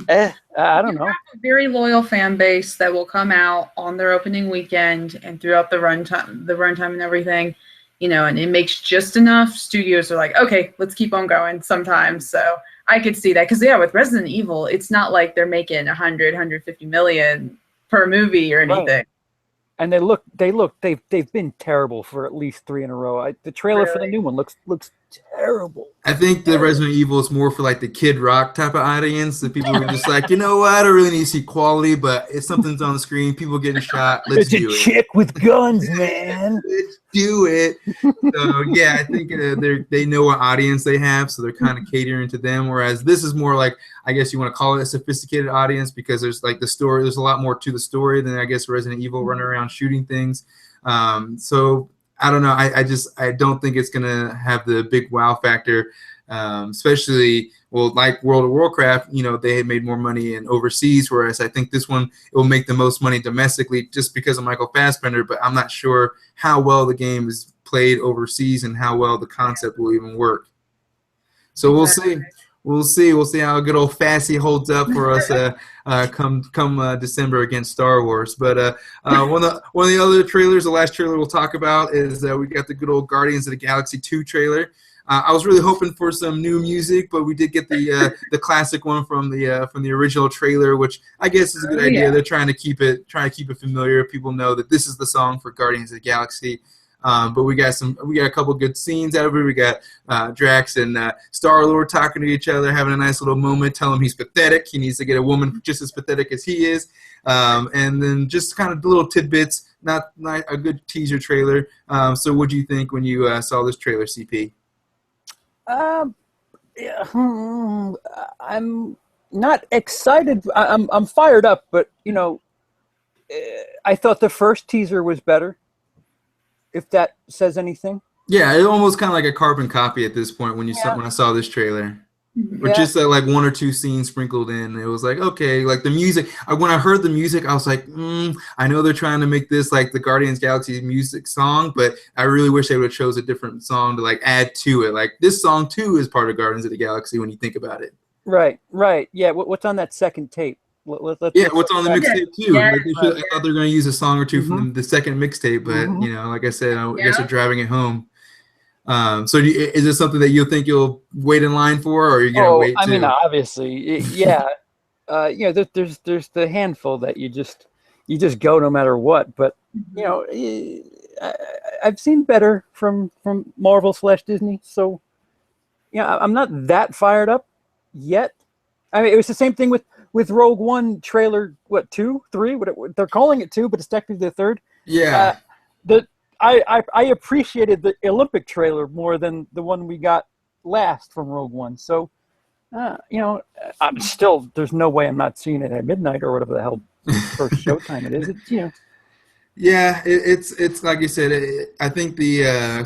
I don't know. Have a very loyal fan base that will come out on their opening weekend and throughout the runtime and everything, and it makes just enough. Studios are like, okay, let's keep on going sometimes. So I could see that. Because, with Resident Evil, it's not like they're making 100, 150 million per movie or anything. Right. And they've been terrible for at least 3 in a row. The trailer for the new one looks terrible. I think the Resident Evil is more for the Kid Rock type of audience. The people who are just I don't really need to see quality, but if something's on the screen, people getting shot, let's do it. It's a chick with guns, man. Let's do it. So yeah, I think they know what audience they have, so they're kind of catering to them. Whereas this is more I guess you want to call it a sophisticated audience because there's the story. There's a lot more to the story than I guess Resident Evil running around shooting things. So I don't know. I don't think it's gonna have the big wow factor, especially like World of Warcraft. They had made more money in overseas, whereas I think this one will make the most money domestically just because of Michael Fassbender. But I'm not sure how well the game is played overseas and how well the concept will even work. So we'll see. We'll see how good old Fassy holds up for us come December against Star Wars. But one of the other trailers, the last trailer we'll talk about is we got the good old Guardians of the Galaxy 2 trailer. I was really hoping for some new music, but we did get the classic one from the original trailer, which I guess is a good idea. They're trying to keep it familiar. People know that this is the song for Guardians of the Galaxy. But we got a couple good scenes out of it. We got Drax and Star-Lord talking to each other, having a nice little moment, telling him he's pathetic. He needs to get a woman just as pathetic as he is. And then just kind of little tidbits, not a good teaser trailer. So what do you think when you saw this trailer, CP? I'm not excited. I'm fired up, but I thought the first teaser was better. If that says anything. Yeah, it almost kind of like a carbon copy at this point when I saw this trailer. With just like one or two scenes sprinkled in. It was like, okay, like the music. When I heard the music, I was like, I know they're trying to make this like the Guardians Galaxy music song, but I really wish they would have chose a different song to like add to it. Like this song too is part of Guardians of the Galaxy when you think about it. Right. Yeah. What's on that second tape? What's on the mixtape too? Yeah. Like I thought they were going to use a song or two from the second mixtape, but like I said, I guess they're driving it home. So is this something that you think you'll wait in line for, or are you gonna wait? I mean, obviously, yeah. There's the handful that you just go no matter what. But I've seen better from Marvel/Disney, so I'm not that fired up yet. I mean, it was the same thing with Rogue One trailer. What 2, 3? They're calling it 2, but it's technically the third. Yeah. I appreciated the Olympic trailer more than the one we got last from Rogue One. So, I'm still, there's no way I'm not seeing it at midnight or whatever the hell first showtime it is. It's, Yeah, it's like you said. I think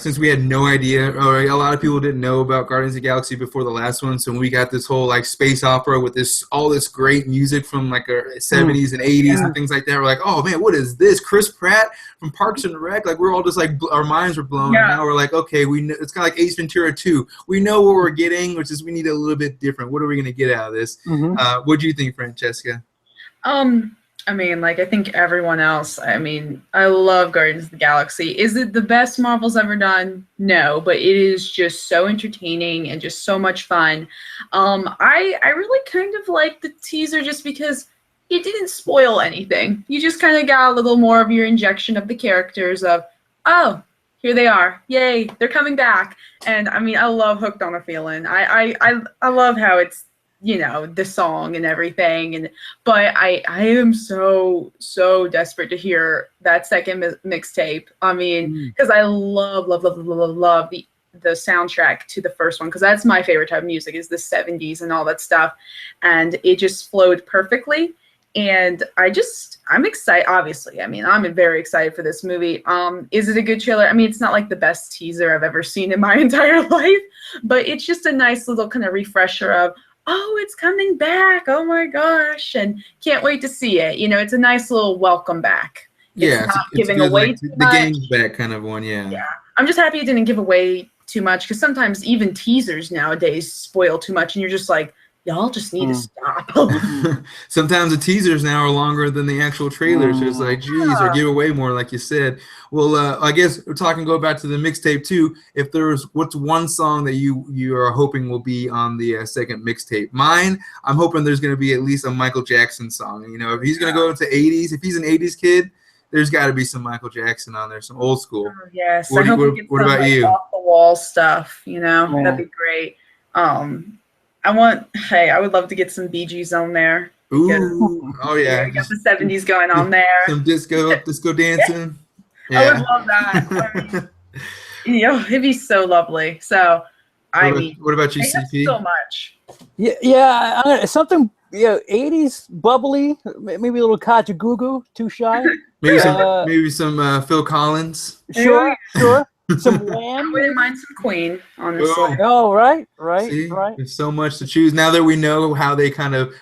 since we had no idea, or a lot of people didn't know about Guardians of the Galaxy before the last one, so when we got this whole like space opera with all this great music from like our 70s and 80s and things like that, we're like, oh man, what is this? Chris Pratt from Parks and Rec? Like we're all just like our minds were blown. And now we're like, okay, we know, it's kind of like Ace Ventura 2. We know what we're getting, which is we need a little bit different. What are we gonna get out of this? What do you think, Francesca? I mean, like, I think everyone else, I mean, I love Guardians of the Galaxy. Is it the best Marvel's ever done? No, but it is just so entertaining and just so much fun. I really kind of like the teaser just because it didn't spoil anything. You just kind of got a little more of your injection of the characters of, oh, here they are. Yay, they're coming back. And, I mean, I love Hooked on a Feeling. I love how it's, the song and everything, but I am so desperate to hear that second mixtape. I mean, because I love the soundtrack to the first one, because that's my favorite type of music, is the 70s and all that stuff, and it just flowed perfectly. And I'm excited. Obviously, I mean, I'm very excited for this movie. Is it a good trailer? I mean, it's not like the best teaser I've ever seen in my entire life, but it's just a nice little kind of refresher of, oh, it's coming back. Oh my gosh. And can't wait to see it. It's a nice little welcome back. It's not giving away like too the much. game's back kind of one, yeah. Yeah. I'm just happy it didn't give away too much, because sometimes even teasers nowadays spoil too much and you're just like, y'all just need to stop. Sometimes the teasers now are longer than the actual trailers. So it's like, geez, or give away more, like you said. Well, I guess we're go back to the mixtape too. If what's one song that you are hoping will be on the second mixtape? Mine, I'm hoping there's going to be at least a Michael Jackson song. If he's going to go into 80s, if he's an 80s kid, there's got to be some Michael Jackson on there, some old school. Oh, yes. What about you? Off the wall stuff, that'd be great. I would love to get some Bee Gees on there. Ooh, oh yeah. We got the 70s going on there. Some disco dancing. Yeah. I would love that. It'd be so lovely. So, what about you, CP? So much. Yeah. Something, 80s bubbly, maybe a little Kajagoogoo, Too Shy. Maybe some Phil Collins. Sure. Some Wham. I wouldn't mind some Queen, honestly. Oh, right. See, there's so much to choose. Now that we know how they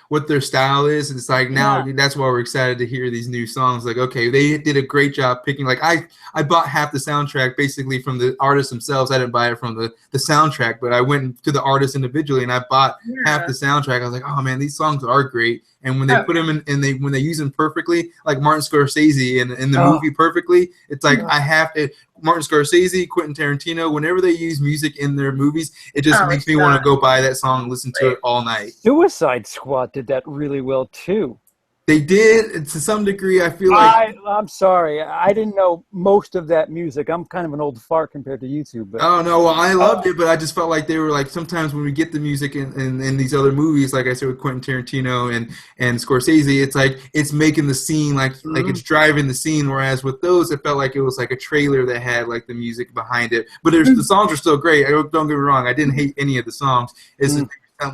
what their style is, it's like now that's why we're excited to hear these new songs. Like, okay, they did a great job picking. Like, I bought half the soundtrack basically from the artists themselves. I didn't buy it from the soundtrack, but I went to the artists individually and I bought half the soundtrack. I was like, oh man, these songs are great. And when they put them in, and when they use them perfectly, like Martin Scorsese in the movie perfectly, it's like I have to. Martin Scorsese, Quentin Tarantino, whenever they use music in their movies, it just makes me want to go buy that song and listen to it all night. Suicide Squad did that really well too. They did to some degree. I feel like I'm sorry, I didn't know most of that music. I'm kind of an old fart compared to you two. But oh no, well I loved it, but I just felt like they were like sometimes when we get the music in these other movies, like I said with Quentin Tarantino and Scorsese, it's like it's making the scene like it's driving the scene. Whereas with those, it felt like it was like a trailer that had like the music behind it. But the songs are still great. Don't get me wrong, I didn't hate any of the songs. It's just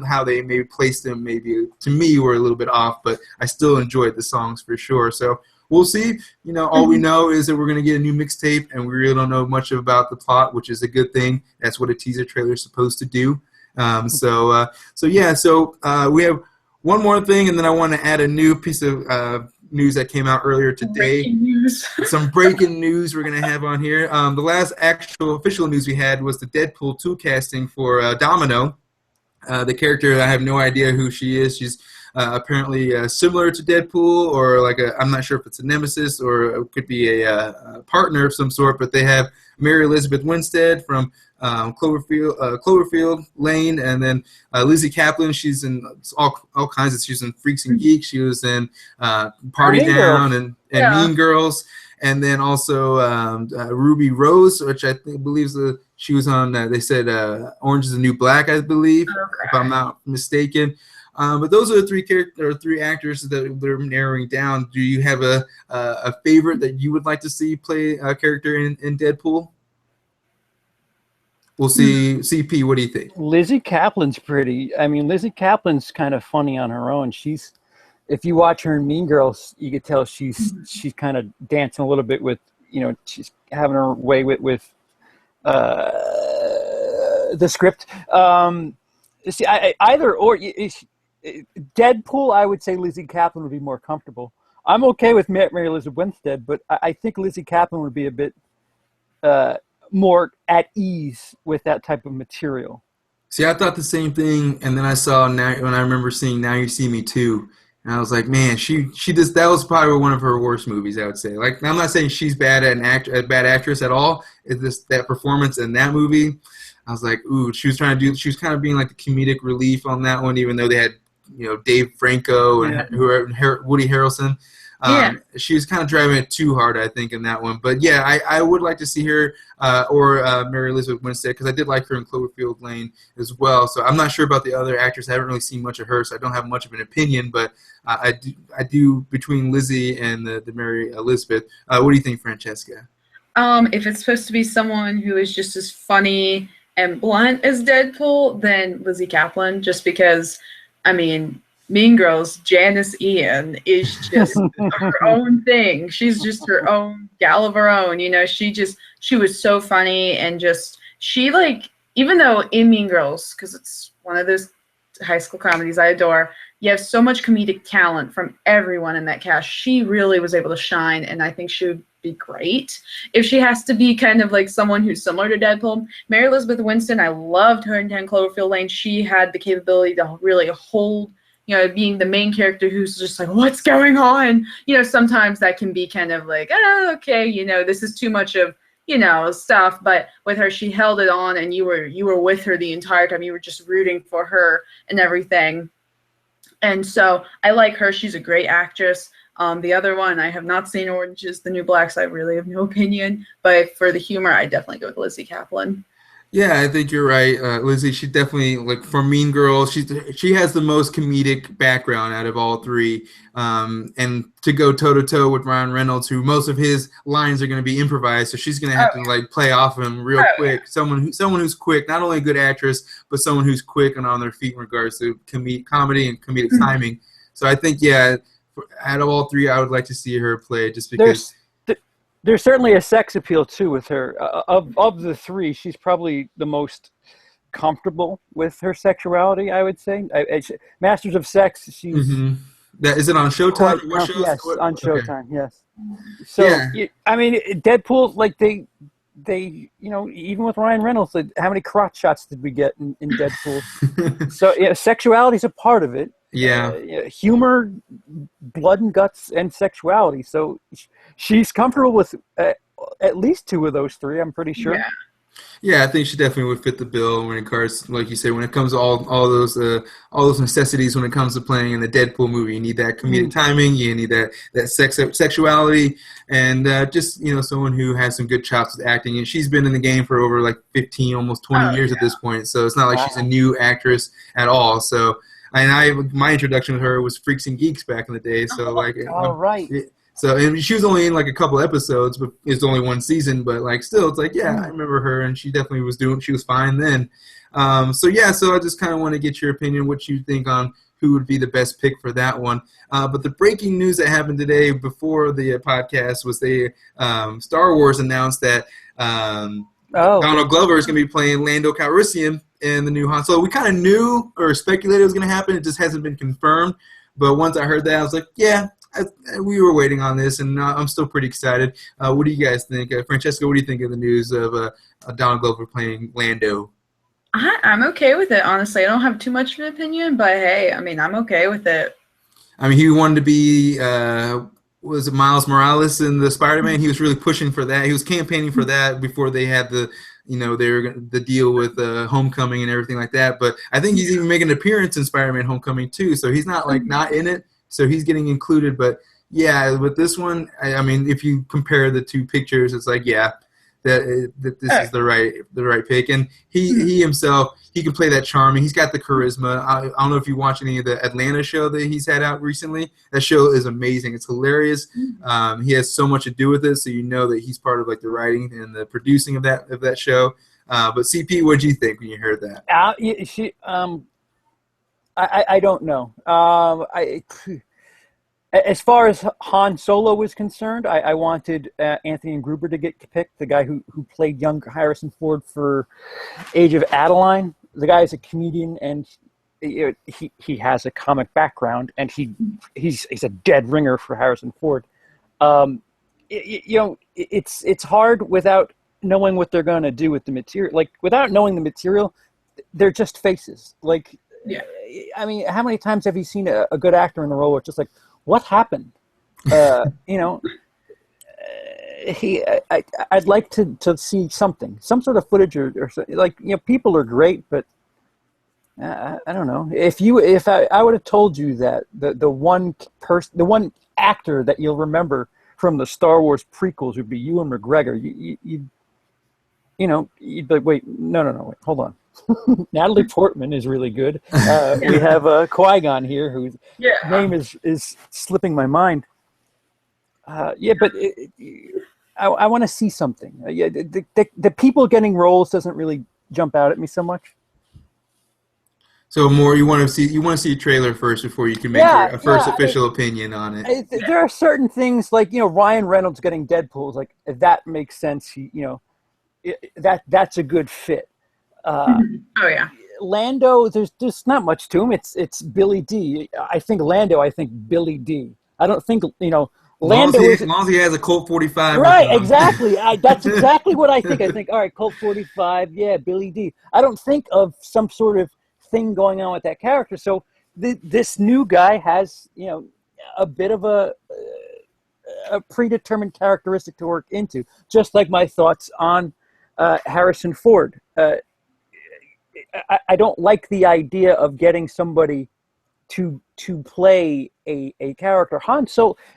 how they maybe placed them maybe to me were a little bit off, but I still enjoyed the songs for sure. So we'll see. You know, all we know is that we're going to get a new mixtape, and we really don't know much about the plot, which is a good thing. That's what a teaser trailer is supposed to do. So we have one more thing, and then I want to add a new piece of news that came out earlier today. Breaking news. Some breaking news we're going to have on here. The last actual official news we had was the Deadpool 2 casting for Domino. The character, I have no idea who she is. She's apparently similar to Deadpool, or like I'm not sure if it's a nemesis or it could be a partner of some sort. But they have Mary Elizabeth Winstead from Cloverfield Lane, and then Lizzie Kaplan. She's in all kinds of. She's in Freaks and Geeks. She was in Party Down and Mean Girls. And then also Ruby Rose, which I believe she was on. They said Orange Is the New Black, I believe, if I'm not mistaken. But those are the three actors that they're narrowing down. Do you have a favorite that you would like to see play a character in Deadpool? We'll see. CP, what do you think? Lizzie Kaplan's pretty. I mean, Lizzie Kaplan's kind of funny on her own. If you watch her in Mean Girls, you could tell she's kind of dancing a little bit with, she's having her way with the script. See, either or. Deadpool, I would say Lizzie Kaplan would be more comfortable. I'm okay with Mary Elizabeth Winstead, but I think Lizzie Kaplan would be a bit more at ease with that type of material. See, I thought the same thing, and then I saw when I remember seeing Now You See Me Too. And I was like, man, she just that was probably one of her worst movies, I would say. Like, I'm not saying she's bad at a bad actress at all. It's just that performance in that movie. I was like, ooh, she was kind of being like the comedic relief on that one, even though they had, Dave Franco and Woody Harrelson. She was kind of driving it too hard, I think, in that one. But yeah, I would like to see her or Mary Elizabeth Winstead, because I did like her in Cloverfield Lane as well. So I'm not sure about the other actors. I haven't really seen much of her, so I don't have much of an opinion. But I do between Lizzie and the Mary Elizabeth. What do you think, Francesca? If it's supposed to be someone who is just as funny and blunt as Deadpool, then Lizzie Kaplan, just because, I mean, Mean Girls, Janice Ian is just her own thing. She's just her own gal of her own. She was so funny, and even though in Mean Girls, because it's one of those high school comedies I adore, you have so much comedic talent from everyone in that cast. She really was able to shine, and I think she would be great. If she has to be kind of like someone who's similar to Deadpool, Mary Elizabeth Winstead, I loved her in 10 Cloverfield Lane. She had the capability to really hold, being the main character who's just like, what's going on? Sometimes that can be kind of like, oh, okay, this is too much of, stuff. But with her, she held it on, and you were with her the entire time. You were just rooting for her and everything. And so I like her. She's a great actress. The other one, I have not seen Orange Is the New Black, so I really have no opinion. But for the humor, I definitely go with Lizzie Kaplan. Yeah, I think you're right, Lizzie. She definitely, like, for Mean Girls, she has the most comedic background out of all three. And to go toe to toe with Ryan Reynolds, who most of his lines are going to be improvised, so she's going to have to like play off him real quick. Yeah. Someone who's quick, not only a good actress, but someone who's quick and on their feet in regards to comedy and comedic timing. So I think, out of all three, I would like to see her play, just because. There's certainly a sex appeal too with her. Of the three, she's probably the most comfortable with her sexuality, I would say. Masters of Sex, she's. Mm-hmm. Is it on Showtime? Yes, on Showtime. Okay. Yes. So I mean, Deadpool, like they, even with Ryan Reynolds, like, how many crotch shots did we get in Deadpool? So sexuality is a part of it. Humor, blood and guts, and sexuality. So she's comfortable with at least two of those three, I'm pretty sure. Yeah, I think she definitely would fit the bill when it comes, like you say, when it comes to all those necessities when it comes to playing in the Deadpool movie. You need that comedic timing, you need that sexuality, and just someone who has some good chops with acting. And she's been in the game for over like 15, almost 20 Oh, years yeah. at this point, so it's not like she's a new actress at all. So, and my introduction with her was Freaks and Geeks back in the day. So like, right. so, and she was only in like a couple episodes, but it's only one season. But like, still, it's like, yeah, I remember her, and she definitely she was fine then. So I just kind of want to get your opinion, what you think on who would be the best pick for that one. But the breaking news that happened today before the podcast was Star Wars announced that Donald Glover is going to be playing Lando Calrissian in the new Han Solo. We kind of knew or speculated it was going to happen. It just hasn't been confirmed. But once I heard that, I was like, yeah. We were waiting on this, and I'm still pretty excited. What do you guys think? Francesca, what do you think of the news of Donald Glover playing Lando? I'm okay with it, honestly. I don't have too much of an opinion, but hey, I mean, I'm okay with it. I mean, he wanted to be, was it Miles Morales in the Spider-Man? He was really pushing for that. He was campaigning for that before they had the deal with Homecoming and everything like that. But I think he's even making an appearance in Spider-Man Homecoming too, so he's not not in it. So he's getting included, but yeah, with this one, I mean, if you compare the two pictures, it's like, yeah, that this is the right pick, and he himself, he can play that charming. He's got the charisma. I don't know if you watch any of the Atlanta show that he's had out recently. That show is amazing. It's hilarious. He has so much to do with it, so you know that he's part of like the writing and the producing of that show. But CP, what did you think when you heard that? I don't know. As far as Han Solo was concerned, I wanted Anthony Gruber to get picked, the guy who played young Harrison Ford for Age of Adeline. The guy is a comedian, and he has a comic background, and he's a dead ringer for Harrison Ford. It's hard without knowing what they're going to do with the material. Like, without knowing the material, they're just faces. Like, yeah. I mean, how many times have you seen a good actor in the role where it's just like, what happened? I'd like to see some sort of footage or like, people are great, but I don't know. If I would have told you that the one actor that you'll remember from the Star Wars prequels would be Ewan McGregor, you'd be like, wait, no, hold on. Natalie Portman is really good. We have Qui-Gon here, whose name is slipping my mind. But I want to see something. The people getting roles doesn't really jump out at me so much. So more, you want to see a trailer first before you can make a first official opinion on it. There are certain things like Ryan Reynolds getting Deadpool is like, that makes sense. That's a good fit. Oh yeah. Lando, there's not much to him. It's Billy D. I think Lando. I think Billy D. I don't think Lando. As long as he has a Colt 45. Right, exactly. That's exactly what I think. I think, all right, Colt 45. Yeah, Billy D. I don't think of some sort of thing going on with that character. So this new guy has a bit of a predetermined characteristic to work into. Just like my thoughts on Harrison Ford. I don't like the idea of getting somebody to play a character.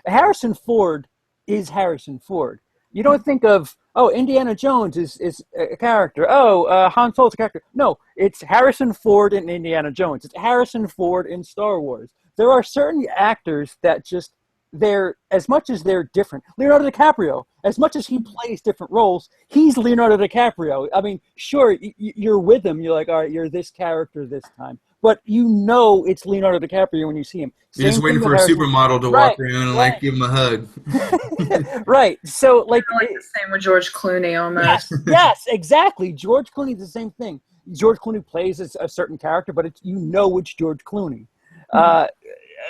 Harrison Ford is Harrison Ford. You don't think of, Indiana Jones is a character. Han Solo's a character. No, it's Harrison Ford in Indiana Jones. It's Harrison Ford in Star Wars. There are certain actors that just, they're, as much as they're different. Leonardo DiCaprio, as much as he plays different roles, he's Leonardo DiCaprio. I mean, sure, you're with him. You're like, all right, you're this character this time. But it's Leonardo DiCaprio when you see him. You're just waiting for a supermodel to walk around and give him a hug. Right. So like the same with George Clooney almost. Yes, exactly. George Clooney's the same thing. George Clooney plays a certain character, but it's George Clooney.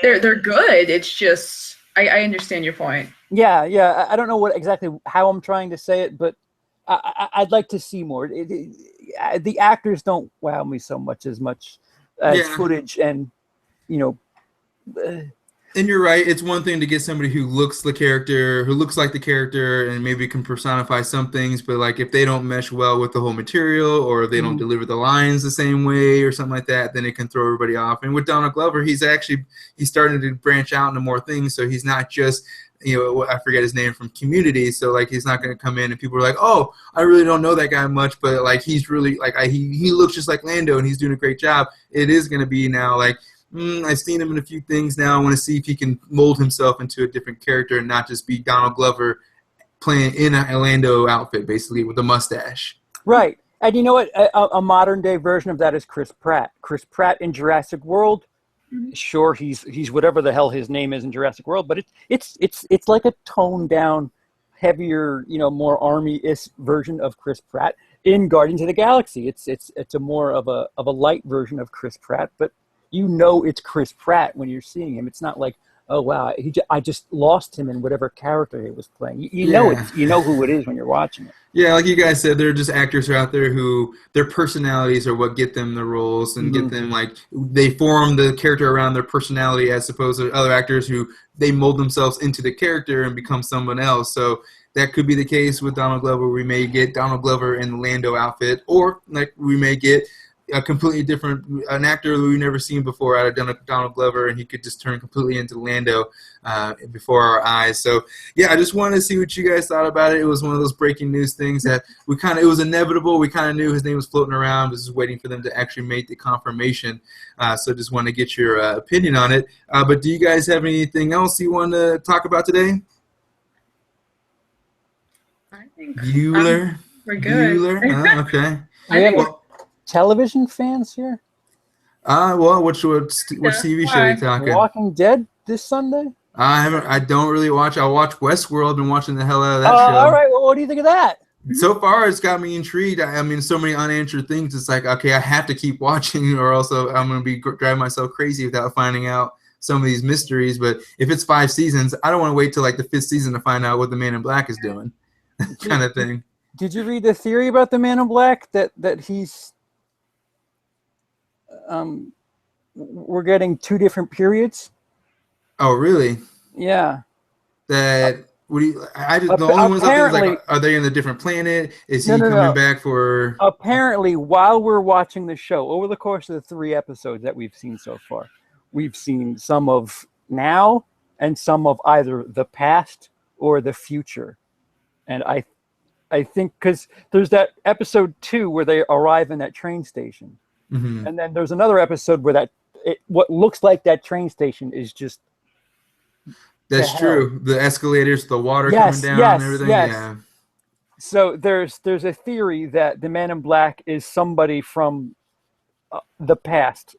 They're good. It's just I understand your point. Yeah. I don't know how I'm trying to say it, but I'd like to see more. The actors don't wow me so much as footage and And you're right. It's one thing to get somebody who looks like the character, and maybe can personify some things. But like, if they don't mesh well with the whole material, or they don't deliver the lines the same way, or something like that, then it can throw everybody off. And with Donald Glover, he's starting to branch out into more things. So he's not just, I forget his name from Community. So like, he's not going to come in and people are like, oh, I really don't know that guy much, but like, he's really like, he looks just like Lando and he's doing a great job. It is going to be now like, I've seen him in a few things now. I want to see if he can mold himself into a different character and not just be Donald Glover playing in a Lando outfit, basically, with a mustache. Right. And you know what? A modern-day version of that is Chris Pratt. Chris Pratt in Jurassic World, sure, he's whatever the hell his name is in Jurassic World, but it's like a toned-down, heavier, more army-ish version of Chris Pratt. In Guardians of the Galaxy, it's a more of a light version of Chris Pratt, but it's Chris Pratt when you're seeing him. It's not like, oh wow, I just lost him in whatever character he was playing. You know who it is when you're watching it. Yeah, like you guys said, there are just actors out there who their personalities are what get them the roles and get them like they form the character around their personality, as opposed to other actors who they mold themselves into the character and become someone else. So that could be the case with Donald Glover. We may get Donald Glover in the Lando outfit, or like we may get a completely different an actor that we've never seen before out of Donald Glover, and he could just turn completely into Lando before our eyes. So yeah, I just wanted to see what you guys thought about it. It was one of those breaking news things that it was inevitable. We kind of knew his name was floating around. Was just waiting for them to actually make the confirmation. So just want to get your opinion on it. But do you guys have anything else you want to talk about today? I think Bueller. we're good. Bueller? Okay. Television fans here? Well, which TV show are you talking? Walking Dead this Sunday? I don't really watch. I watch Westworld. I've been watching the hell out of that show. All right. Well, what do you think of that? So far, it's got me intrigued. I mean, so many unanswered things. It's like, okay, I have to keep watching, or else I'm going to be driving myself crazy without finding out some of these mysteries. But if it's 5 seasons, I don't want to wait till like the 5th season to find out what the Man in Black is doing, kind of thing. Did you read the theory about the Man in Black that he's we're getting 2 different periods? Oh, really? Yeah. The only ones I think is like, are they in a different planet? Is he coming back for? Apparently, while we're watching the show, over the course of the 3 episodes that we've seen so far, we've seen some of now and some of either the past or the future. And I think because there's that episode 2 where they arrive in that train station. Mm-hmm. And then there's another episode where what looks like that train station is just. That's true. The escalators, the water coming down, and everything. Yes. Yeah. So there's a theory that the Man in Black is somebody from the past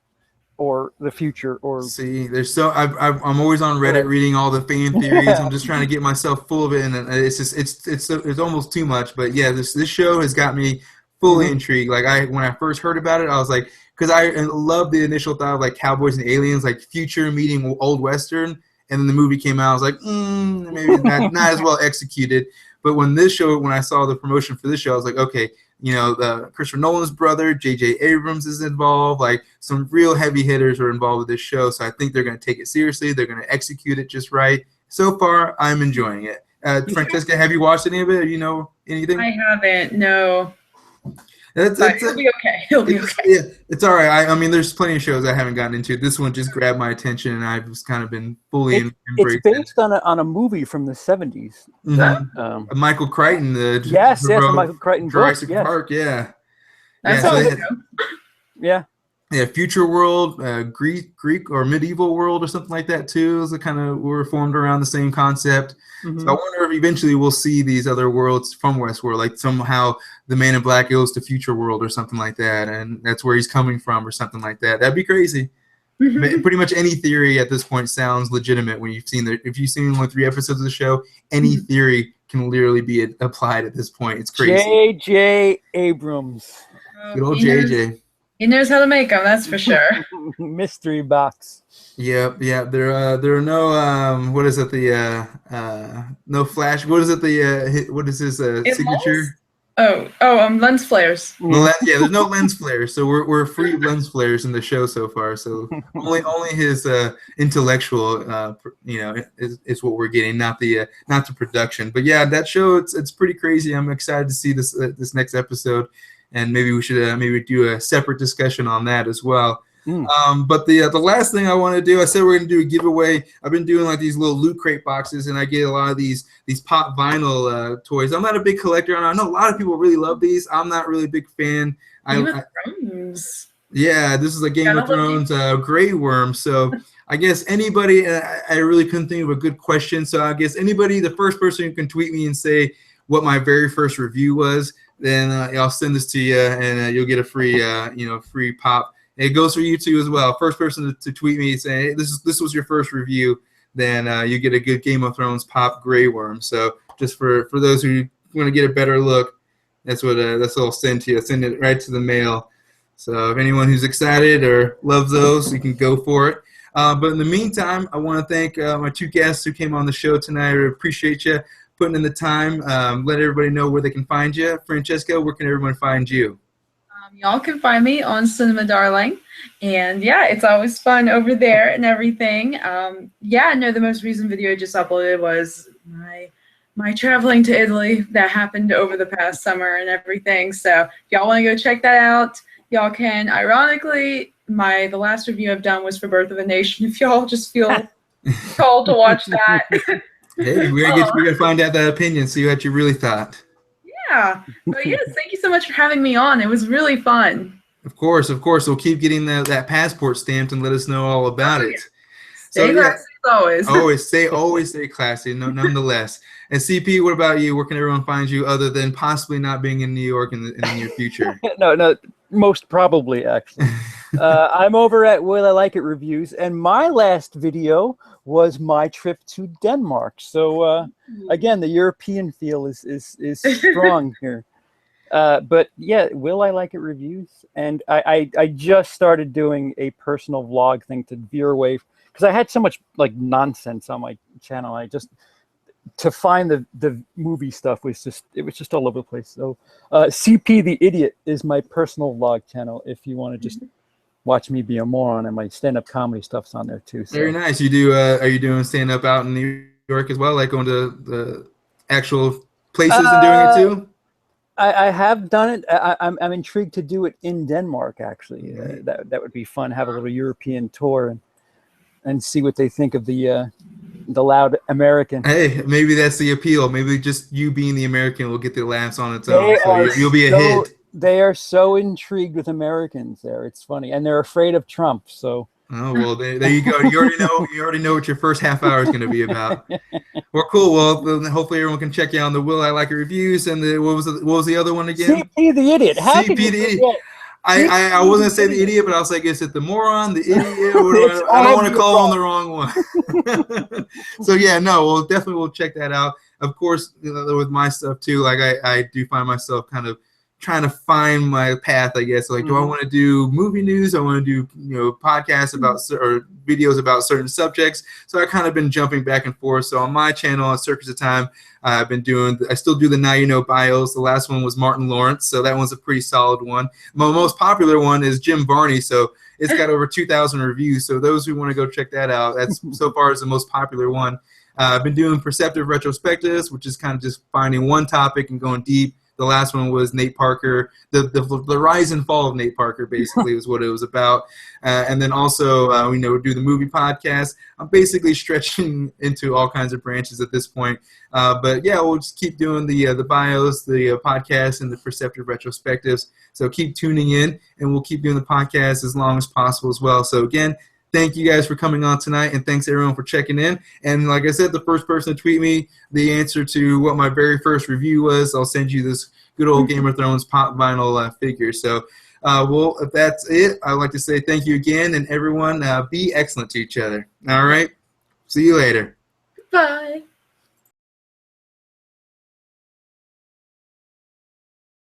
or the future. Or see, I'm always on Reddit reading all the fan theories. I'm just trying to get myself full of it, and it's almost too much. But yeah, this show has got me fully intrigued. Like when I first heard about it, I was like, because I love the initial thought of like cowboys and aliens, like future meeting old Western. And then the movie came out, I was like, maybe not as well executed. But when I saw the promotion for this show, I was like, okay, the Christopher Nolan's brother, J.J. Abrams is involved. Like some real heavy hitters are involved with this show. So I think they're going to take it seriously. They're going to execute it just right. So far, I'm enjoying it. Francesca, have you watched any of it? Or you know anything? I haven't, no. It'll be okay. It'll be okay. Yeah, it's all right. I mean, there's plenty of shows I haven't gotten into. This one just grabbed my attention, and I've just kind of been fully embraced. It's based on a movie from the 70s. Mm-hmm. Michael Crichton, the Michael Crichton Jurassic book, Park, yeah. Yeah. Yeah, future world, Greek or medieval world or something like that too. Is kind of were formed around the same concept. Mm-hmm. So I wonder if eventually we'll see these other worlds from Westworld, like somehow the Man in Black goes to future world or something like that, and that's where he's coming from or something like that. That'd be crazy. Mm-hmm. Pretty much any theory at this point sounds legitimate when if you've seen only 3 episodes of the show, any theory can literally be applied at this point. It's crazy. J.J. Abrams. Good old J.J. He knows how to make them, that's for sure. Mystery box. Yep. There are no what is it? No flash. What is it? What is his signature? Lens flares. Yeah, there's no lens flares, so we're free lens flares in the show so far. So only his intellectual, is what we're getting, not the production. But yeah, that show it's pretty crazy. I'm excited to see this next episode, and maybe we should maybe do a separate discussion on that as well. But the last thing I want to do, I said we're going to do a giveaway. I've been doing like these little loot crate boxes, and I get a lot of these pop vinyl toys. I'm not a big collector, and I know a lot of people really love these. I'm not really a big fan. Yeah, this is a Game of Thrones Grey Worm. So I guess anybody, I really couldn't think of a good question. So I guess anybody, the first person who can tweet me and say what my very first review was, then I'll send this to you, and you'll get a free, free pop. It goes for you too as well. First person to tweet me saying, hey, this was your first review, then you get a good Game of Thrones pop Grey Worm. So just for those who want to get a better look, that's what I'll send to you. I'll send it right to the mail. So if anyone who's excited or loves those, you can go for it. But in the meantime, I want to thank my two guests who came on the show tonight. I appreciate you putting in the time. Let everybody know where they can find you. Francesca, where can everyone find you? Y'all can find me on Cinemdarling, and yeah, it's always fun over there and everything. The most recent video I just uploaded was my traveling to Italy that happened over the past summer and everything. So if y'all want to go check that out, y'all can. Ironically, the last review I've done was for Birth of a Nation. If y'all just feel called to watch that. Hey, we're gonna find out that opinion, see what you really thought. Yeah, but yes, thank you so much for having me on. It was really fun. Of course. We'll keep getting that passport stamped and let us know all about it. Stay classy as always. Always stay classy, nonetheless. And CP, what about you? Where can everyone find you other than possibly not being in New York in the near future? No, most probably, actually. I'm over at WillILikeIt Reviews, and my last video was my trip to Denmark. So again, the European feel is strong here. But yeah, WillILikeIt Reviews, and I just started doing a personal vlog thing to veer away, because I had so much like nonsense on my channel. To find the movie stuff was just all over the place. So CP the Idiot is my personal vlog channel if you want to just watch me be a moron, and my stand-up comedy stuff's on there too. So. Very nice. You do are you doing stand-up out in New York as well, like going to the actual places and doing it too? I have done it. I'm intrigued to do it in Denmark, actually. That would be fun. Have a little European tour and see what they think of the loud American. Hey, maybe that's the appeal. Maybe just you being the American will get the laughs on its own. So you'll be a hit. They are so intrigued with Americans there. It's funny, and they're afraid of Trump. So. Oh well, there you go. You already know what your first half hour is going to be about. Well, cool. Well, hopefully everyone can check you out on the WillILikeIt Reviews and what was the other one again? CP the Idiot. How CP the Idiot. I wasn't gonna say the idiot, but I was like, is it the moron, the idiot? I don't want to call on the wrong one. So yeah, no, we'll check that out. Of course, with my stuff too, like I do find myself kind of trying to find my path, I guess. Like, do I want to do movie news? I want to do podcasts about or videos about certain subjects. So I kind of been jumping back and forth. So on my channel, on Circus of Time, I still do the Now You Know bios. The last one was Martin Lawrence, so that one's a pretty solid one. My most popular one is Jim Varney, so it's got over 2,000 reviews. So those who want to go check that out, that's so far is the most popular one. I've been doing perceptive retrospectives, which is kind of just finding one topic and going deep. The last one was Nate Parker, the rise and fall of Nate Parker, basically, was what it was about. And then also, do the movie podcast. I'm basically stretching into all kinds of branches at this point. But yeah, we'll just keep doing the bios, the podcasts, and the perceptive retrospectives. So keep tuning in, and we'll keep doing the podcast as long as possible as well. So again, thank you guys for coming on tonight, and thanks everyone for checking in. And like I said, the first person to tweet me the answer to what my very first review was, I'll send you this good old Game of Thrones pop vinyl figure. So, well, if that's it, I'd like to say thank you again, and everyone be excellent to each other. All right? See you later. Bye.